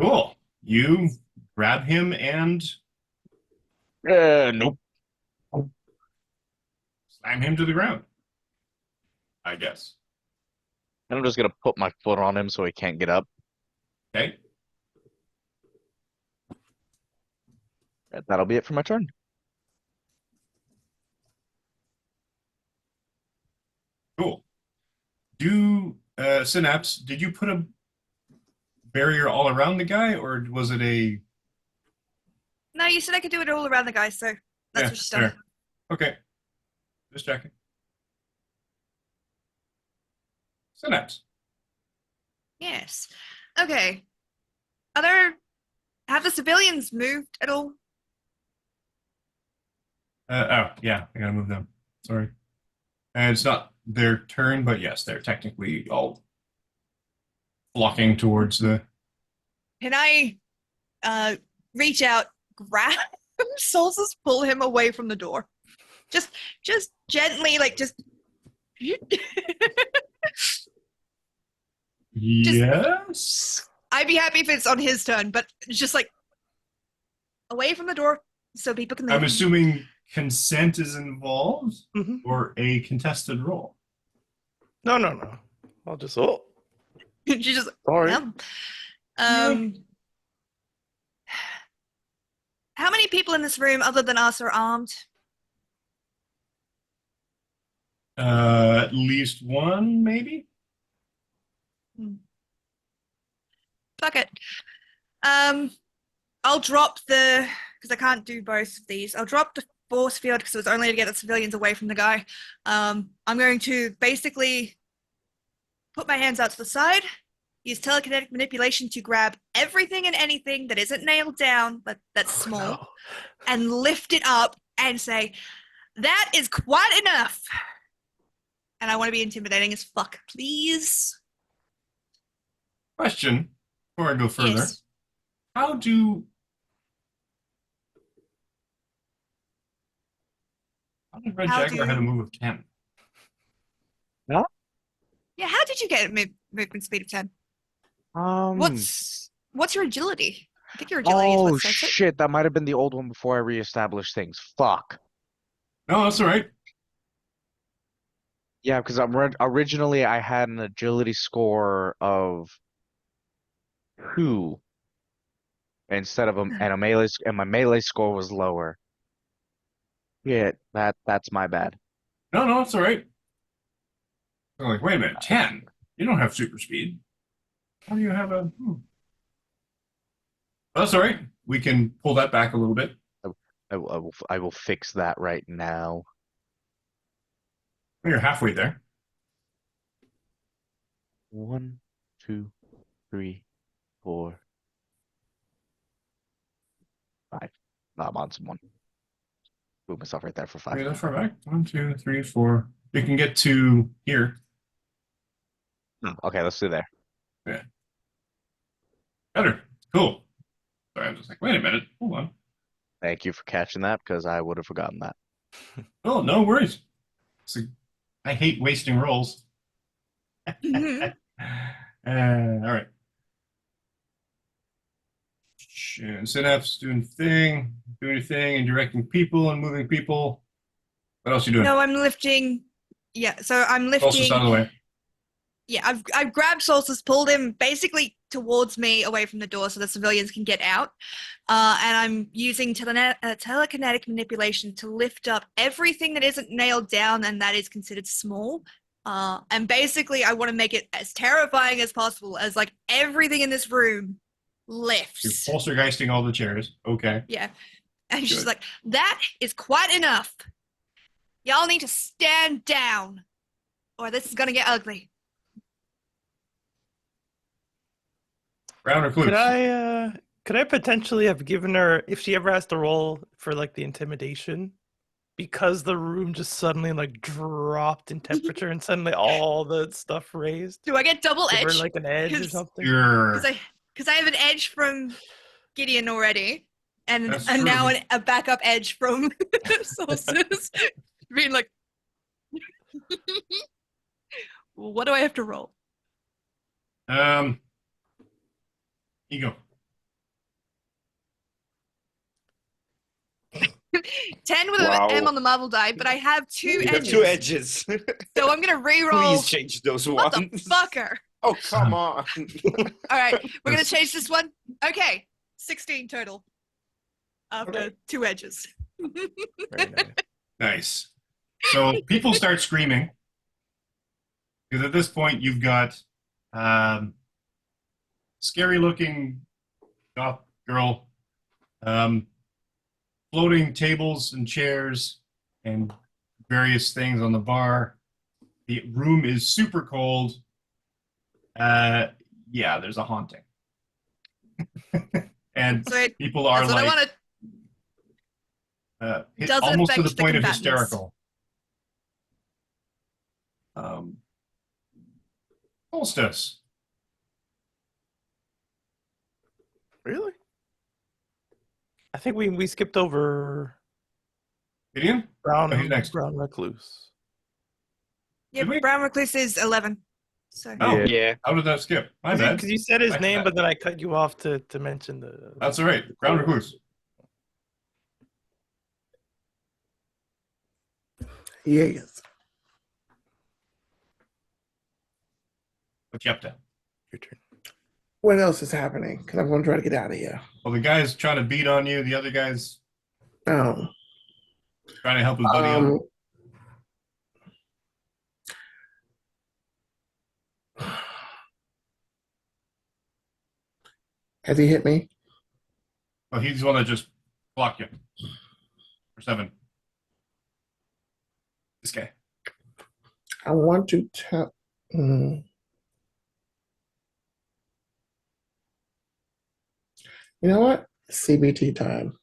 Cool. You grab him and Nope. slam him to the ground. I guess. And I'm just gonna put my foot on him so he can't get up. Okay. That'll be it for my turn. Cool. Synapse, did you put a barrier all around the guy, or was it a... No, you said I could do it all around the guy, so that's Yeah, what she's done. fair. Okay. Just checking. Synapse. Yes. Okay. Have the civilians moved at all? Oh, yeah, I gotta move them. Sorry. And it's not their turn, but yes, they're technically all flocking towards the... Can I reach out, grab Solstice, pull him away from the door? Just gently, like just Yes? I'd be happy if it's on his turn, but just like away from the door so people can leave. I'm assuming consent is involved, Mhm. or a contested roll. No, no, no. I'll just. Oh, She just sorry. yeah. How many people in this room other than us are armed? At least one, maybe? Fuck it. I'll drop because I can't do both of these. I'll drop the force field because it was only to get the civilians away from the guy. I'm going to basically put my hands out to the side, use telekinetic manipulation to grab everything and anything that isn't nailed down, but that's small, No. and lift it up and say, "That is quite enough." And I want to be intimidating as fuck, please. Question, before I go further. Yes. How do... How did Red How Jaguar do had a you- move of 10? Yeah, how did you get a movement speed of 10? What's your agility? I think your agility is Oh what sets it. shit, that might have been the old one before I reestablished things. Fuck. No, that's all right. Yeah, because originally I had an agility score of 2 instead of and my melee score was lower. Yeah, that's my bad. No, that's all right. They're like, wait a minute, 10? You don't have super speed. How do you have a... That's all right. We can pull that back a little bit. I will fix that right now. You're halfway there. 1, 2, 3, 4, 5. No, I'm on someone. Move myself right there for 5. Okay, that far back. 1, 2, 3, 4. You can get to here. Okay, let's do there. Yeah. Better. Cool. Sorry, I'm just like, wait a minute. Hold on. Thank you for catching that because I would have forgotten that. Oh, no worries. I hate wasting rolls. Mhm. All right. Synapse doing thing, and directing people and moving people. What else you doing? No, I'm lifting. Yeah, so I'm Solstice lifting. out of the way. Yeah, I've grabbed Solstice, pulled him basically towards me away from the door so the civilians can get out. And I'm using telekinetic manipulation to lift up everything that isn't nailed down and that is considered small. And basically, I want to make it as terrifying as possible, as like everything in this room You're lifts. poltergeisting all the chairs. Okay. Yeah. And she's Good. like, that is quite enough. Y'all need to stand down, or this is going to get ugly. Brown or Recluse? Could I potentially have given her, if she ever has to roll for like the intimidation, because the room just suddenly like dropped in temperature and suddenly all the stuff raised? Do I get double Give her edge? like an edge or 'Cause- something? Sure. Because I have an edge from Gideon already, and That's now true. a backup edge from Solstice. Being like, what do I have to roll? Ego. 10 with Wow. an M on the marble die, but I have two You have edges. 2 edges. So I'm gonna re-roll. Please change those ones. Motherfucker. Oh, come on. All right, we're gonna change this one. Okay, 16 total. After Okay. 2 edges. Very nice. Nice. So people start screaming because at this point you've got scary-looking goth girl, floating tables and chairs and various things on the bar. The room is super cold. Yeah, there's a haunting, and So people are that's what I like wanted. Does it almost to the affect the point of combatants? hysterical. Solstice. Really? I think we skipped over Gideon? Brown. Oh, he's next. Brown Recluse. Yeah, Did we? Brown Recluse is 11. So Oh, Yeah. how did that skip? My bad. Because you said his Back to name, that. but then I cut you off to mention the. That's all right. Ground Recluse. Yes. What you up to? Your turn. What else is happening? Because I'm going to try to get out of here. Well, the guy's trying to beat on you. The other guy's Oh. trying to help his buddy out. Has he hit me? Oh, he's the one that just blocked you. For 7. This guy. I want to tell. You know what? CBT time.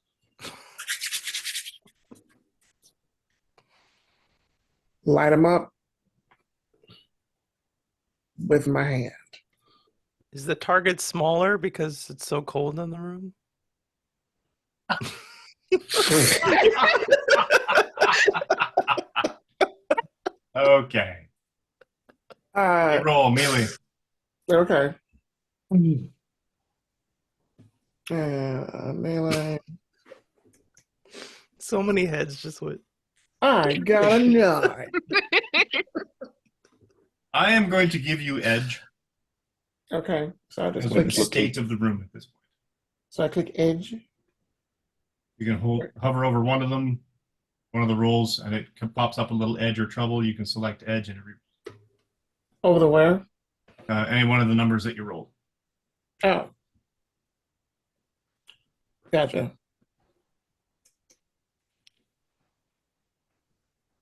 Light him up with my hand. Is the target smaller because it's so cold in the room? melee. Okay. Melee. So many heads just went. I got a 9. I am going to give you edge Okay, so I just because of click. the state of the room at this point. So I click edge. You can hover over one of them, one of the rolls, and it pops up a little edge or trouble. You can select edge and Over the where? any one of the numbers that you rolled. Oh. Gotcha.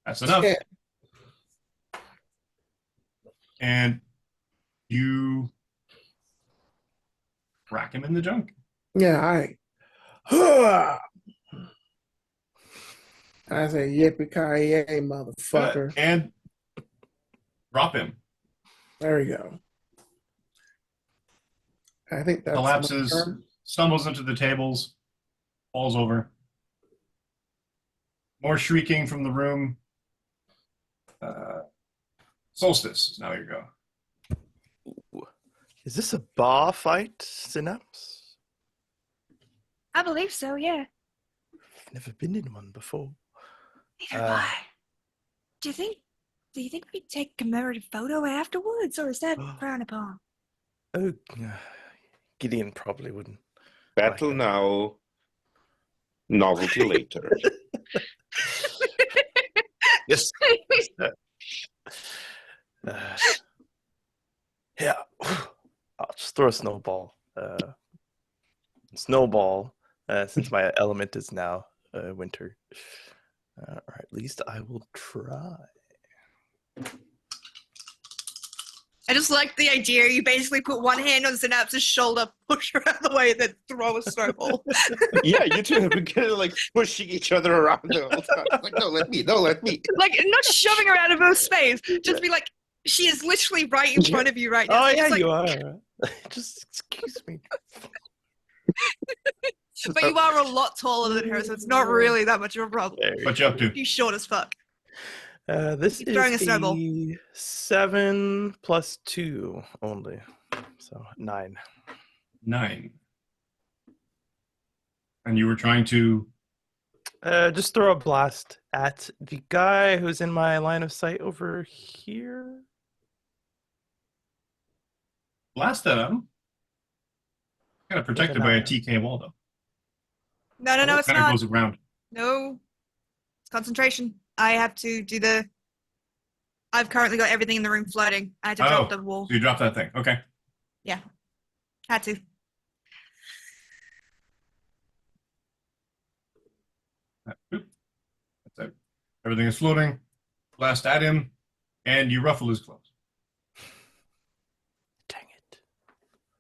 That's enough. Yeah. And you crack him in the junk. Yeah, I say yippee-ki-yay, motherfucker. And drop him. There we go. I think that's my Collapses, turn. stumbles into the tables, falls over. More shrieking from the room. Solstice is now your go. Ooh. Is this a bar fight, Synapse? I believe so, yeah. I've never been in one before. Neither have I. Do you think we take a commemorative photo afterwards, or is that frowned upon? Oh, Gideon probably wouldn't. Battle Like now, novelty later. Yes. Yeah. I'll just throw a snowball. Since my element is now winter. Or at least I will try. I just like the idea. You basically put one hand on Synapse's shoulder, push her out of the way, then throw a snowball. Yeah, you two have been kind of like pushing each other around the whole time. Like, no, let me. Like, not shoving her out of her space, just be like, she is literally right in front of you right now. Oh, So yeah, just like, you are. Just excuse me. but you are a lot taller than her, so it's not really that much of a problem. What you up to? She's short as fuck. This Keep throwing is a snowball. 7 plus 2 only. So 9. 9. And you were trying to... Just throw a blast at the guy who's in my line of sight over here. blast at him. Kind of protected by a TK wall, though. No, it's Kind of not. goes around. No. It's concentration. I have to do the... I've currently got everything in the room floating. I had to drop the wall. So you drop that thing. Okay. Yeah. Had to. That's it. Everything is floating. Blast at him, and you ruffle his clothes. Dang it.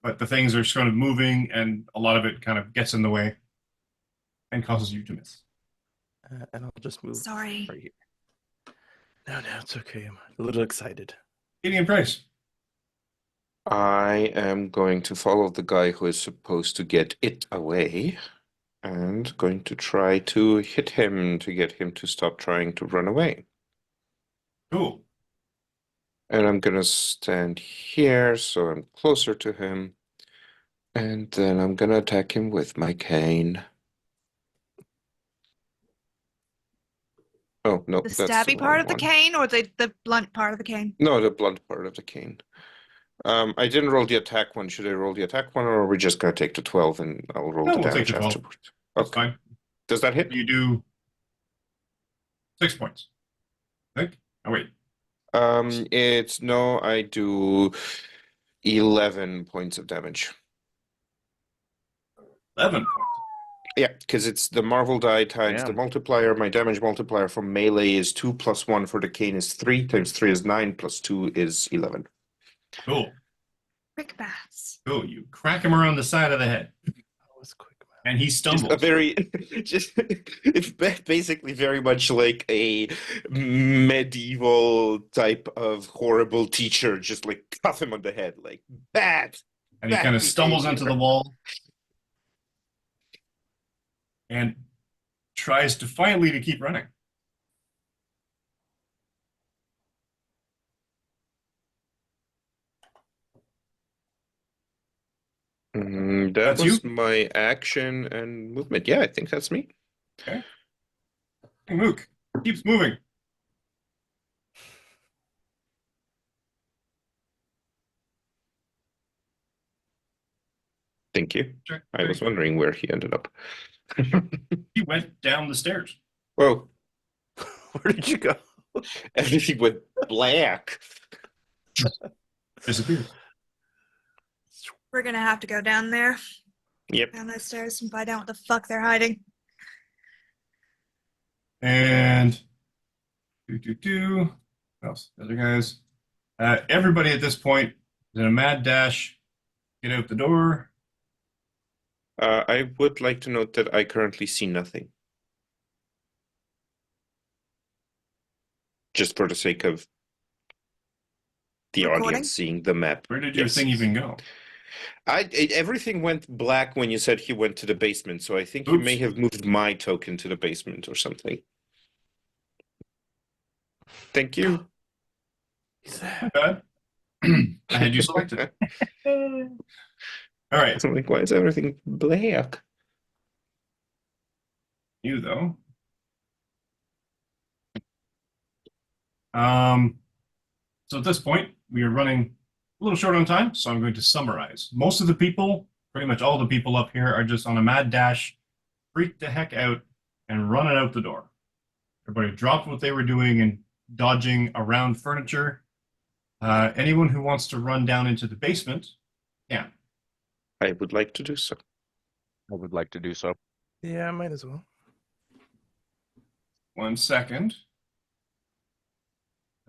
But the things are sort of moving, and a lot of it kind of gets in the way and causes you to miss. And I'll just move Sorry. right here. No, it's okay. I'm a little excited. Gideon Price. I am going to follow the guy who is supposed to get it away and going to try to hit him to get him to stop trying to run away. Cool. And I'm going to stand here so I'm closer to him. And then I'm going to attack him with my cane. Oh, no. The that's the stabby part wrong of the one. cane or the blunt part of the cane? No, the blunt part of the cane. I didn't roll the attack one. Should I roll the attack one, or are we just going to take the 12 and I'll roll No, the we'll take damage the 12. afterwards? That's Okay. fine. Does that hit? You do 6 points. I think. Oh, wait. I do 11 points of damage. 11 points. Yeah, because it's the Marvel die times the Damn. multiplier. My damage multiplier from melee is 2 plus 1 for the cane is 3 times 3 is 9 plus 2 is 11. Cool. Quick baths. Cool. You crack him around the side of the head, That was quick, man. and he Just stumbles. a very, it's basically very much like a medieval type of horrible teacher, just like cuff him on the head, like bad. And he kind of stumbles into the wall and tries defiantly to keep running. And that That's was you? my action and movement. Yeah, I think that's me. Okay. Mook keeps moving. Thank you. Sure. I was wondering where he ended up. He went down the stairs. Whoa, Where did you go? everything went black. Disappears. We're gonna have to go down there, Yep. down those stairs, and find out what the fuck they're hiding. And what else? The other guys. Everybody at this point is in a mad dash. Get out the door. I would like to note that I currently see nothing. Just for the sake of the Recording? audience seeing the map. Where did your Yes. thing even go? Everything went black when you said he went to the basement, so I think you may Oops. have moved my token to the basement or something. Thank you. He's there. My bad. I had you selected. All right. I'm like, why is everything black? You though. So at this point, we are running a little short on time, so I'm going to summarize. Most of the people, pretty much all the people up here, are just on a mad dash, freaked the heck out, and running out the door. Everybody dropped what they were doing and dodging around furniture. Anyone who wants to run down into the basement can. I would like to do so. I would like to do so. Yeah, I might as well. 1 second.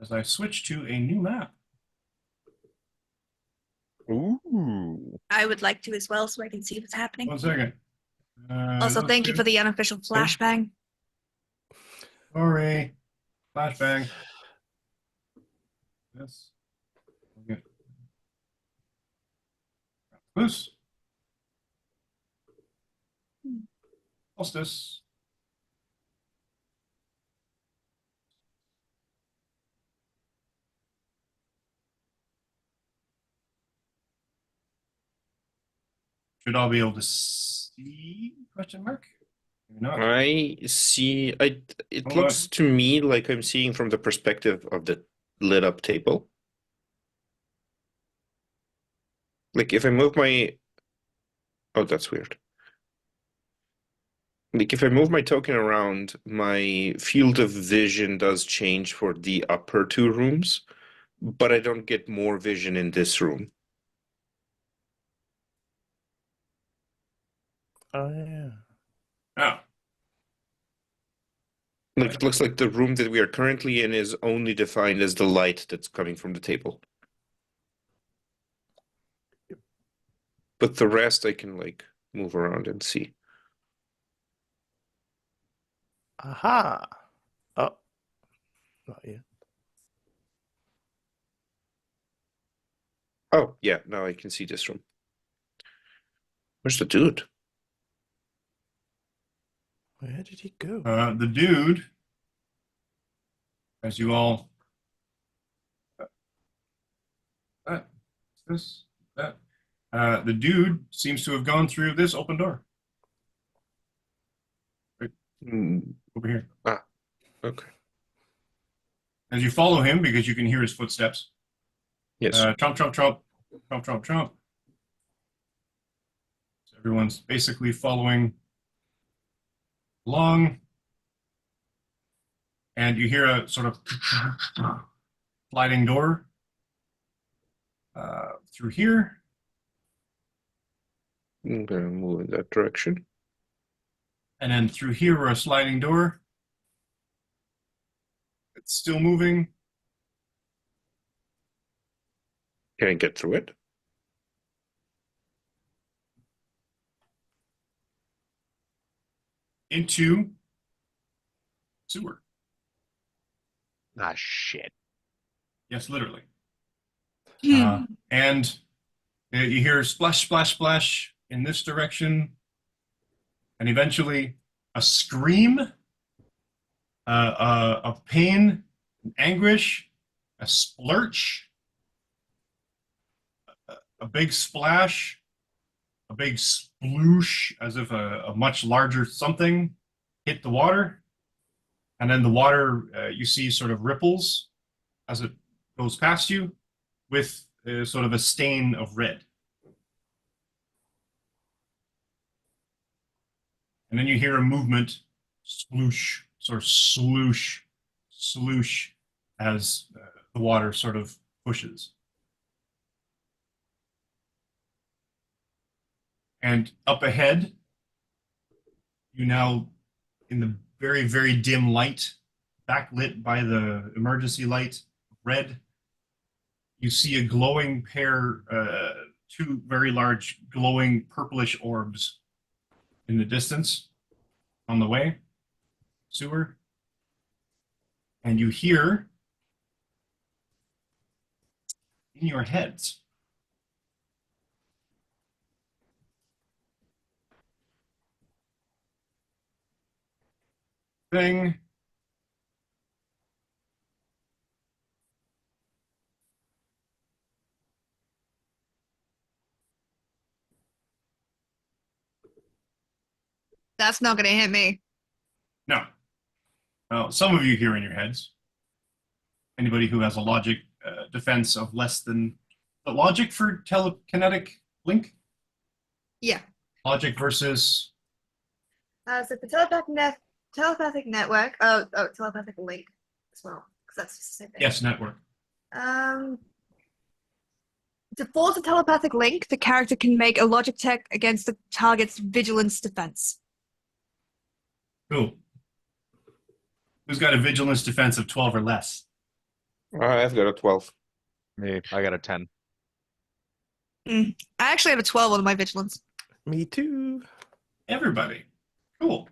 As I switch to a new map. Ooh. I would like to as well, so I can see what's happening. 1 second. Also, thank you for the unofficial flashbang. Sorry. Flashbang. This. Okay. Loose. Solstice. Should all be able to see? Question mark. Maybe not. I see. It Hold looks to me like I'm seeing from the perspective of the lit up table. Like if I move my... Oh, that's weird. Like if I move my token around, my field of vision does change for the upper two rooms, but I don't get more vision in this room. Oh yeah. Oh. Like it looks like the room that we are currently in is only defined as the light that's coming from the table. But the rest I can like move around and see. Aha. Oh. Not yet. Oh, yeah, now I can see this room. Where's the dude? Where did he go? The dude, as you all, that, the dude seems to have gone through this open door. Right over here. Okay. As you follow him, because you can hear his footsteps. Yes. Trump, Trump, Trump, Trump, Trump, Trump. So everyone's basically following along. And you hear a sort of sliding door through here. I'm gonna move in that direction. And then through here, we're a sliding door. It's still moving. Can I get through it? Into sewer. Ah, shit. Yes, literally. Hmm. And you hear splash, splash, splash in this direction. And eventually a scream of pain and anguish, a splurch, a big splash, a big sploosh, as if a much larger something hit the water. And then the water, you see sort of ripples as it goes past you with sort of a stain of red. And then you hear a movement, sploosh, sort of sloosh, sloosh, as the water sort of pushes. And up ahead, you now, in the very, very dim light, backlit by the emergency light, red, you see a glowing pair, two very large glowing purplish orbs in the distance on the way, sewer. And you hear in your heads thing. That's not going to hit me. No. Well, some of you hear in your heads. Anybody who has a logic defense of less than the logic for telekinetic link? Yeah. Logic versus So the telepathic network, telepathic link as well, because that's just the same thing. yes, network. To force a telepathic link, the character can make a logic check against the target's vigilance defense. Cool. Who's got a vigilance defense of 12 or less? I've got a 12. Me, I got a 10. I actually have a 12 on my vigilance. Me too. Everybody. Cool.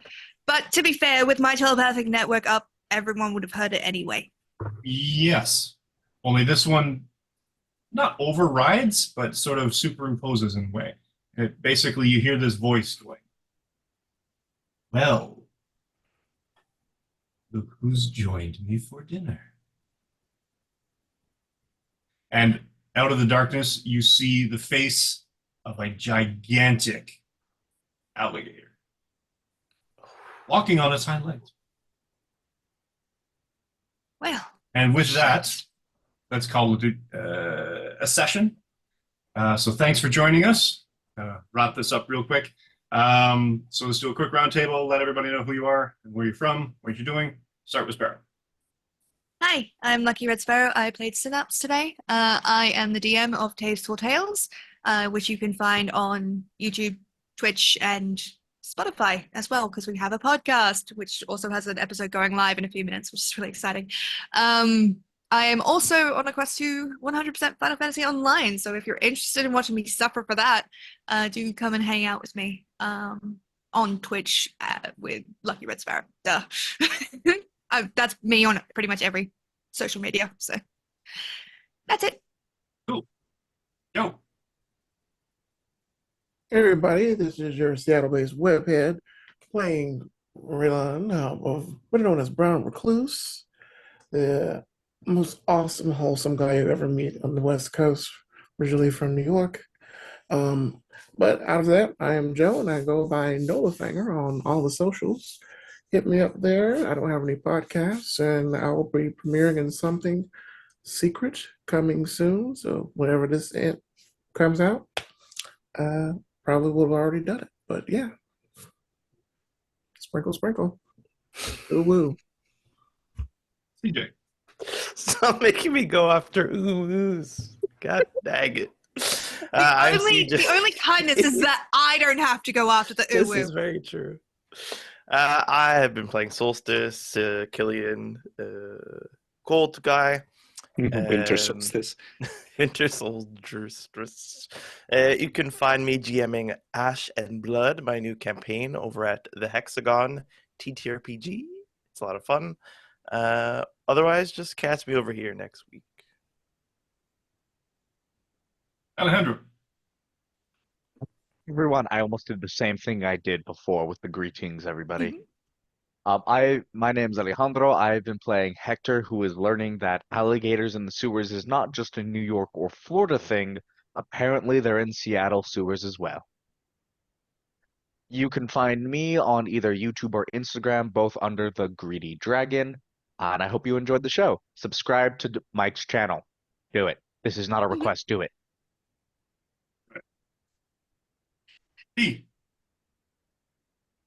But to be fair, with my telepathic network up, everyone would have heard it anyway. Yes. Only this one not overrides, but sort of superimposes in a way. Basically, you hear this voice going, well, look who's joined me for dinner. And out of the darkness, you see the face of a gigantic alligator walking on its hind legs. Well. And with that, let's call it a session. So thanks for joining us. Wrap this up real quick. So let's do a quick round table. Let everybody know who you are and where you're from, what you're doing. Start with Sparrow. Hi, I'm Lucky Red Sparrow. I played Synapse today. I am the DM of Tasteful Tales, which you can find on YouTube, Twitch, and Spotify as well, because we have a podcast, which also has an episode going live in a few minutes, which is really exciting. I am also on a quest to 100% Final Fantasy Online, so if you're interested in watching me suffer for that, do come and hang out with me on Twitch with Lucky Red Sparrow. Duh. That's me on pretty much every social media, so that's it. Cool. Yo. Hey everybody, this is your Seattle-based webhead playing Raylan of better known as Brown Recluse, the most awesome, wholesome guy you ever meet on the West Coast, originally from New York. But out of that, I am Joe, and I go by Nolafanger on all the socials. Hit me up there. I don't have any podcasts, and I will be premiering in something secret coming soon. So whenever this comes out, probably would have already done it. But yeah, sprinkle, sprinkle. Ooh, woo. CJ. Stop making me go after oohs. God dang it. The only kindness is that I don't have to go after the This uwu. is very true. I have been playing Solstice, Killian, Cold Guy, Winter solstice. Winter Soldiers. You can find me GMing Ash and Blood, my new campaign, over at the Hexagon TTRPG. It's a lot of fun. Otherwise, just catch me over here next week. Alejandro. Everyone, I almost did the same thing I did before with the greetings, everybody. My name's Alejandro. I've been playing Hector, who is learning that alligators in the sewers is not just a New York or Florida thing. Apparently, they're in Seattle sewers as well. You can find me on either YouTube or Instagram, both under the Greedy Dragon. And I hope you enjoyed the show. Subscribe to Mike's channel. Do it. This is not a request. Do it. D.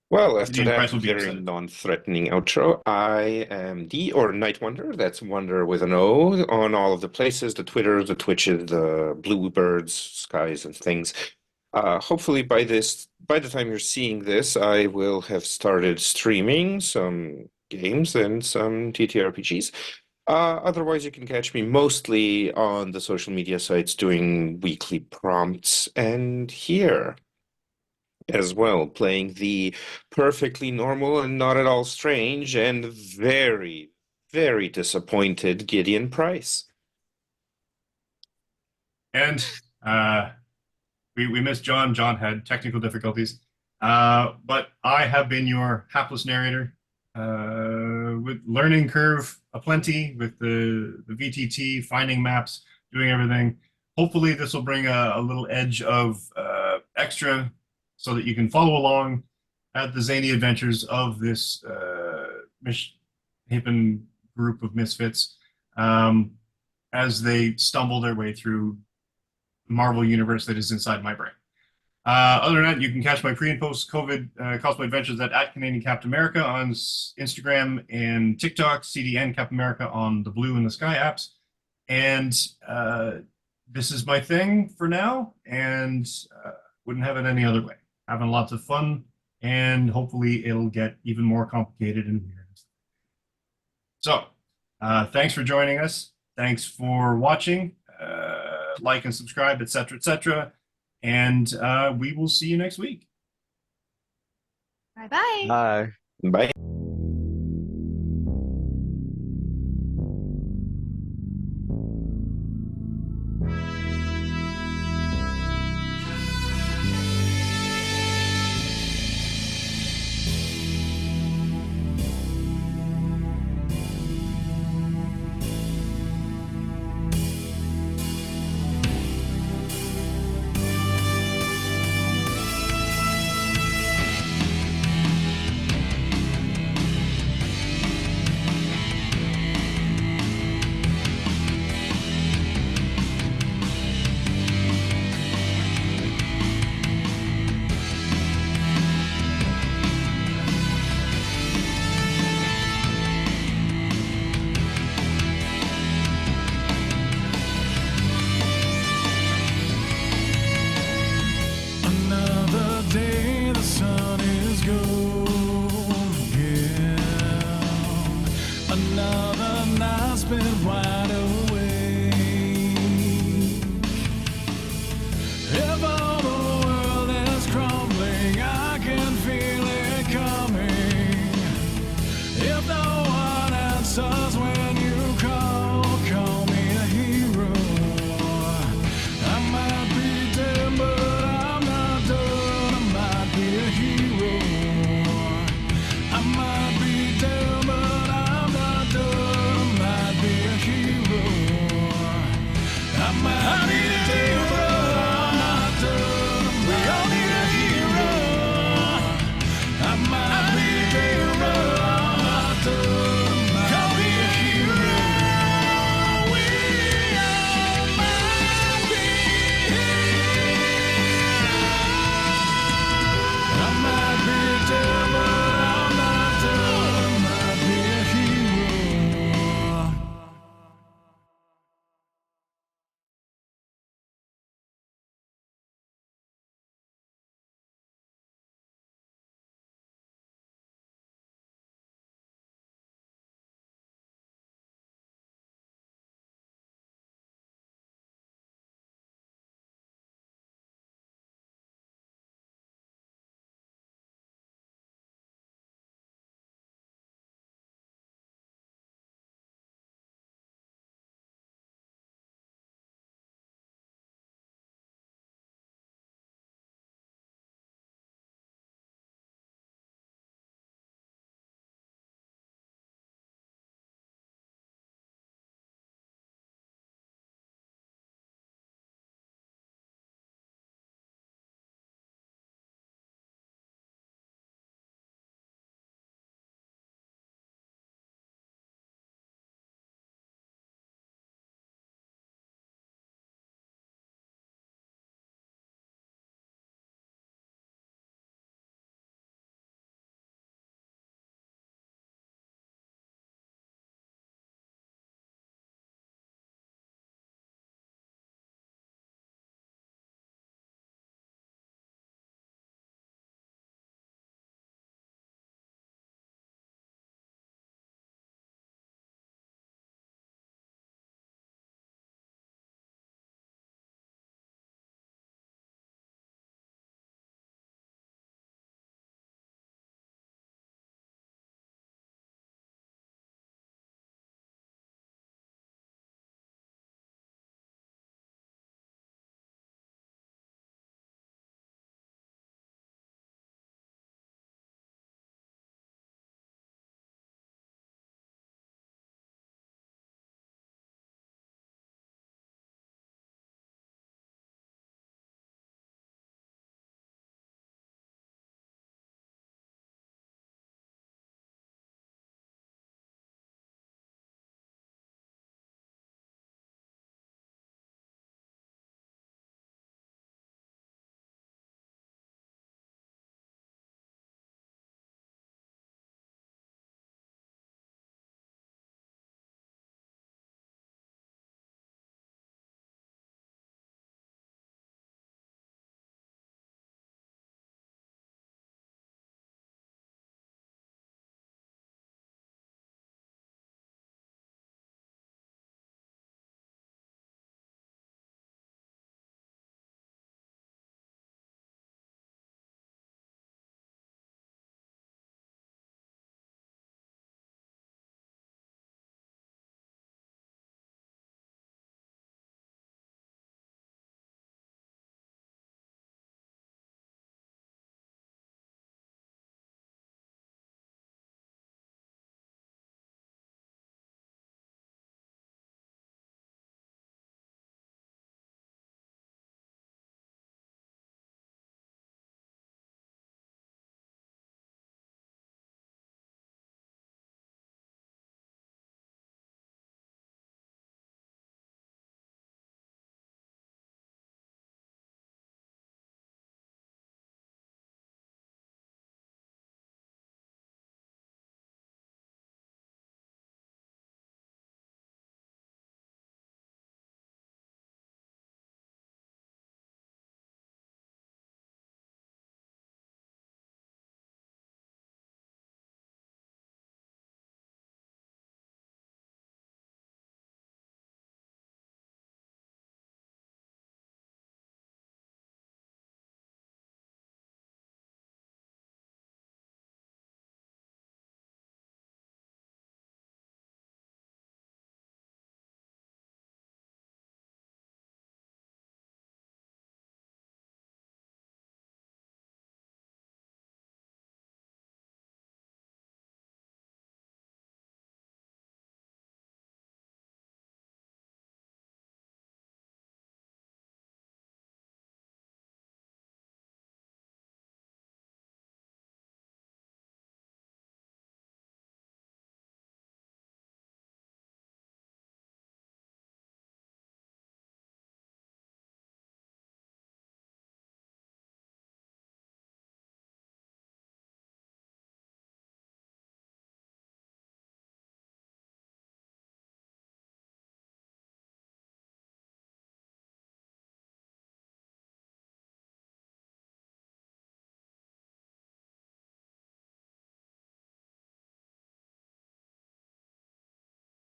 Well, after Gideon that Price will be very upset. non-threatening outro, I am D or Night Wonder. That's Wonder with an O on all of the places, the Twitter, the Twitches, the Bluebirds, skies, and things. Hopefully by the time you're seeing this, I will have started streaming some games and some TTRPGs. Otherwise, you can catch me mostly on the social media sites doing weekly prompts and here as well, playing the perfectly normal and not at all strange and very, very disappointed Gideon Price. And we missed John. John had technical difficulties. But I have been your hapless narrator with learning curve aplenty with the VTT, finding maps, doing everything. Hopefully this will bring a little edge of extra so that you can follow along at the zany adventures of this misshapen group of misfits as they stumble their way through the Marvel universe that is inside my brain. Other than that, you can catch my pre and post COVID cosplay adventures at Canadian Captain America on Instagram and TikTok, CDN Captain America on the Blue and the Sky apps. And this is my thing for now, and wouldn't have it any other way. Having lots of fun, and hopefully it'll get even more complicated and weird. So, thanks for joining us. Thanks for watching. Like and subscribe, etc., etc. And we will see you next week. Bye-bye. Bye. Bye. Another night spent wide awake.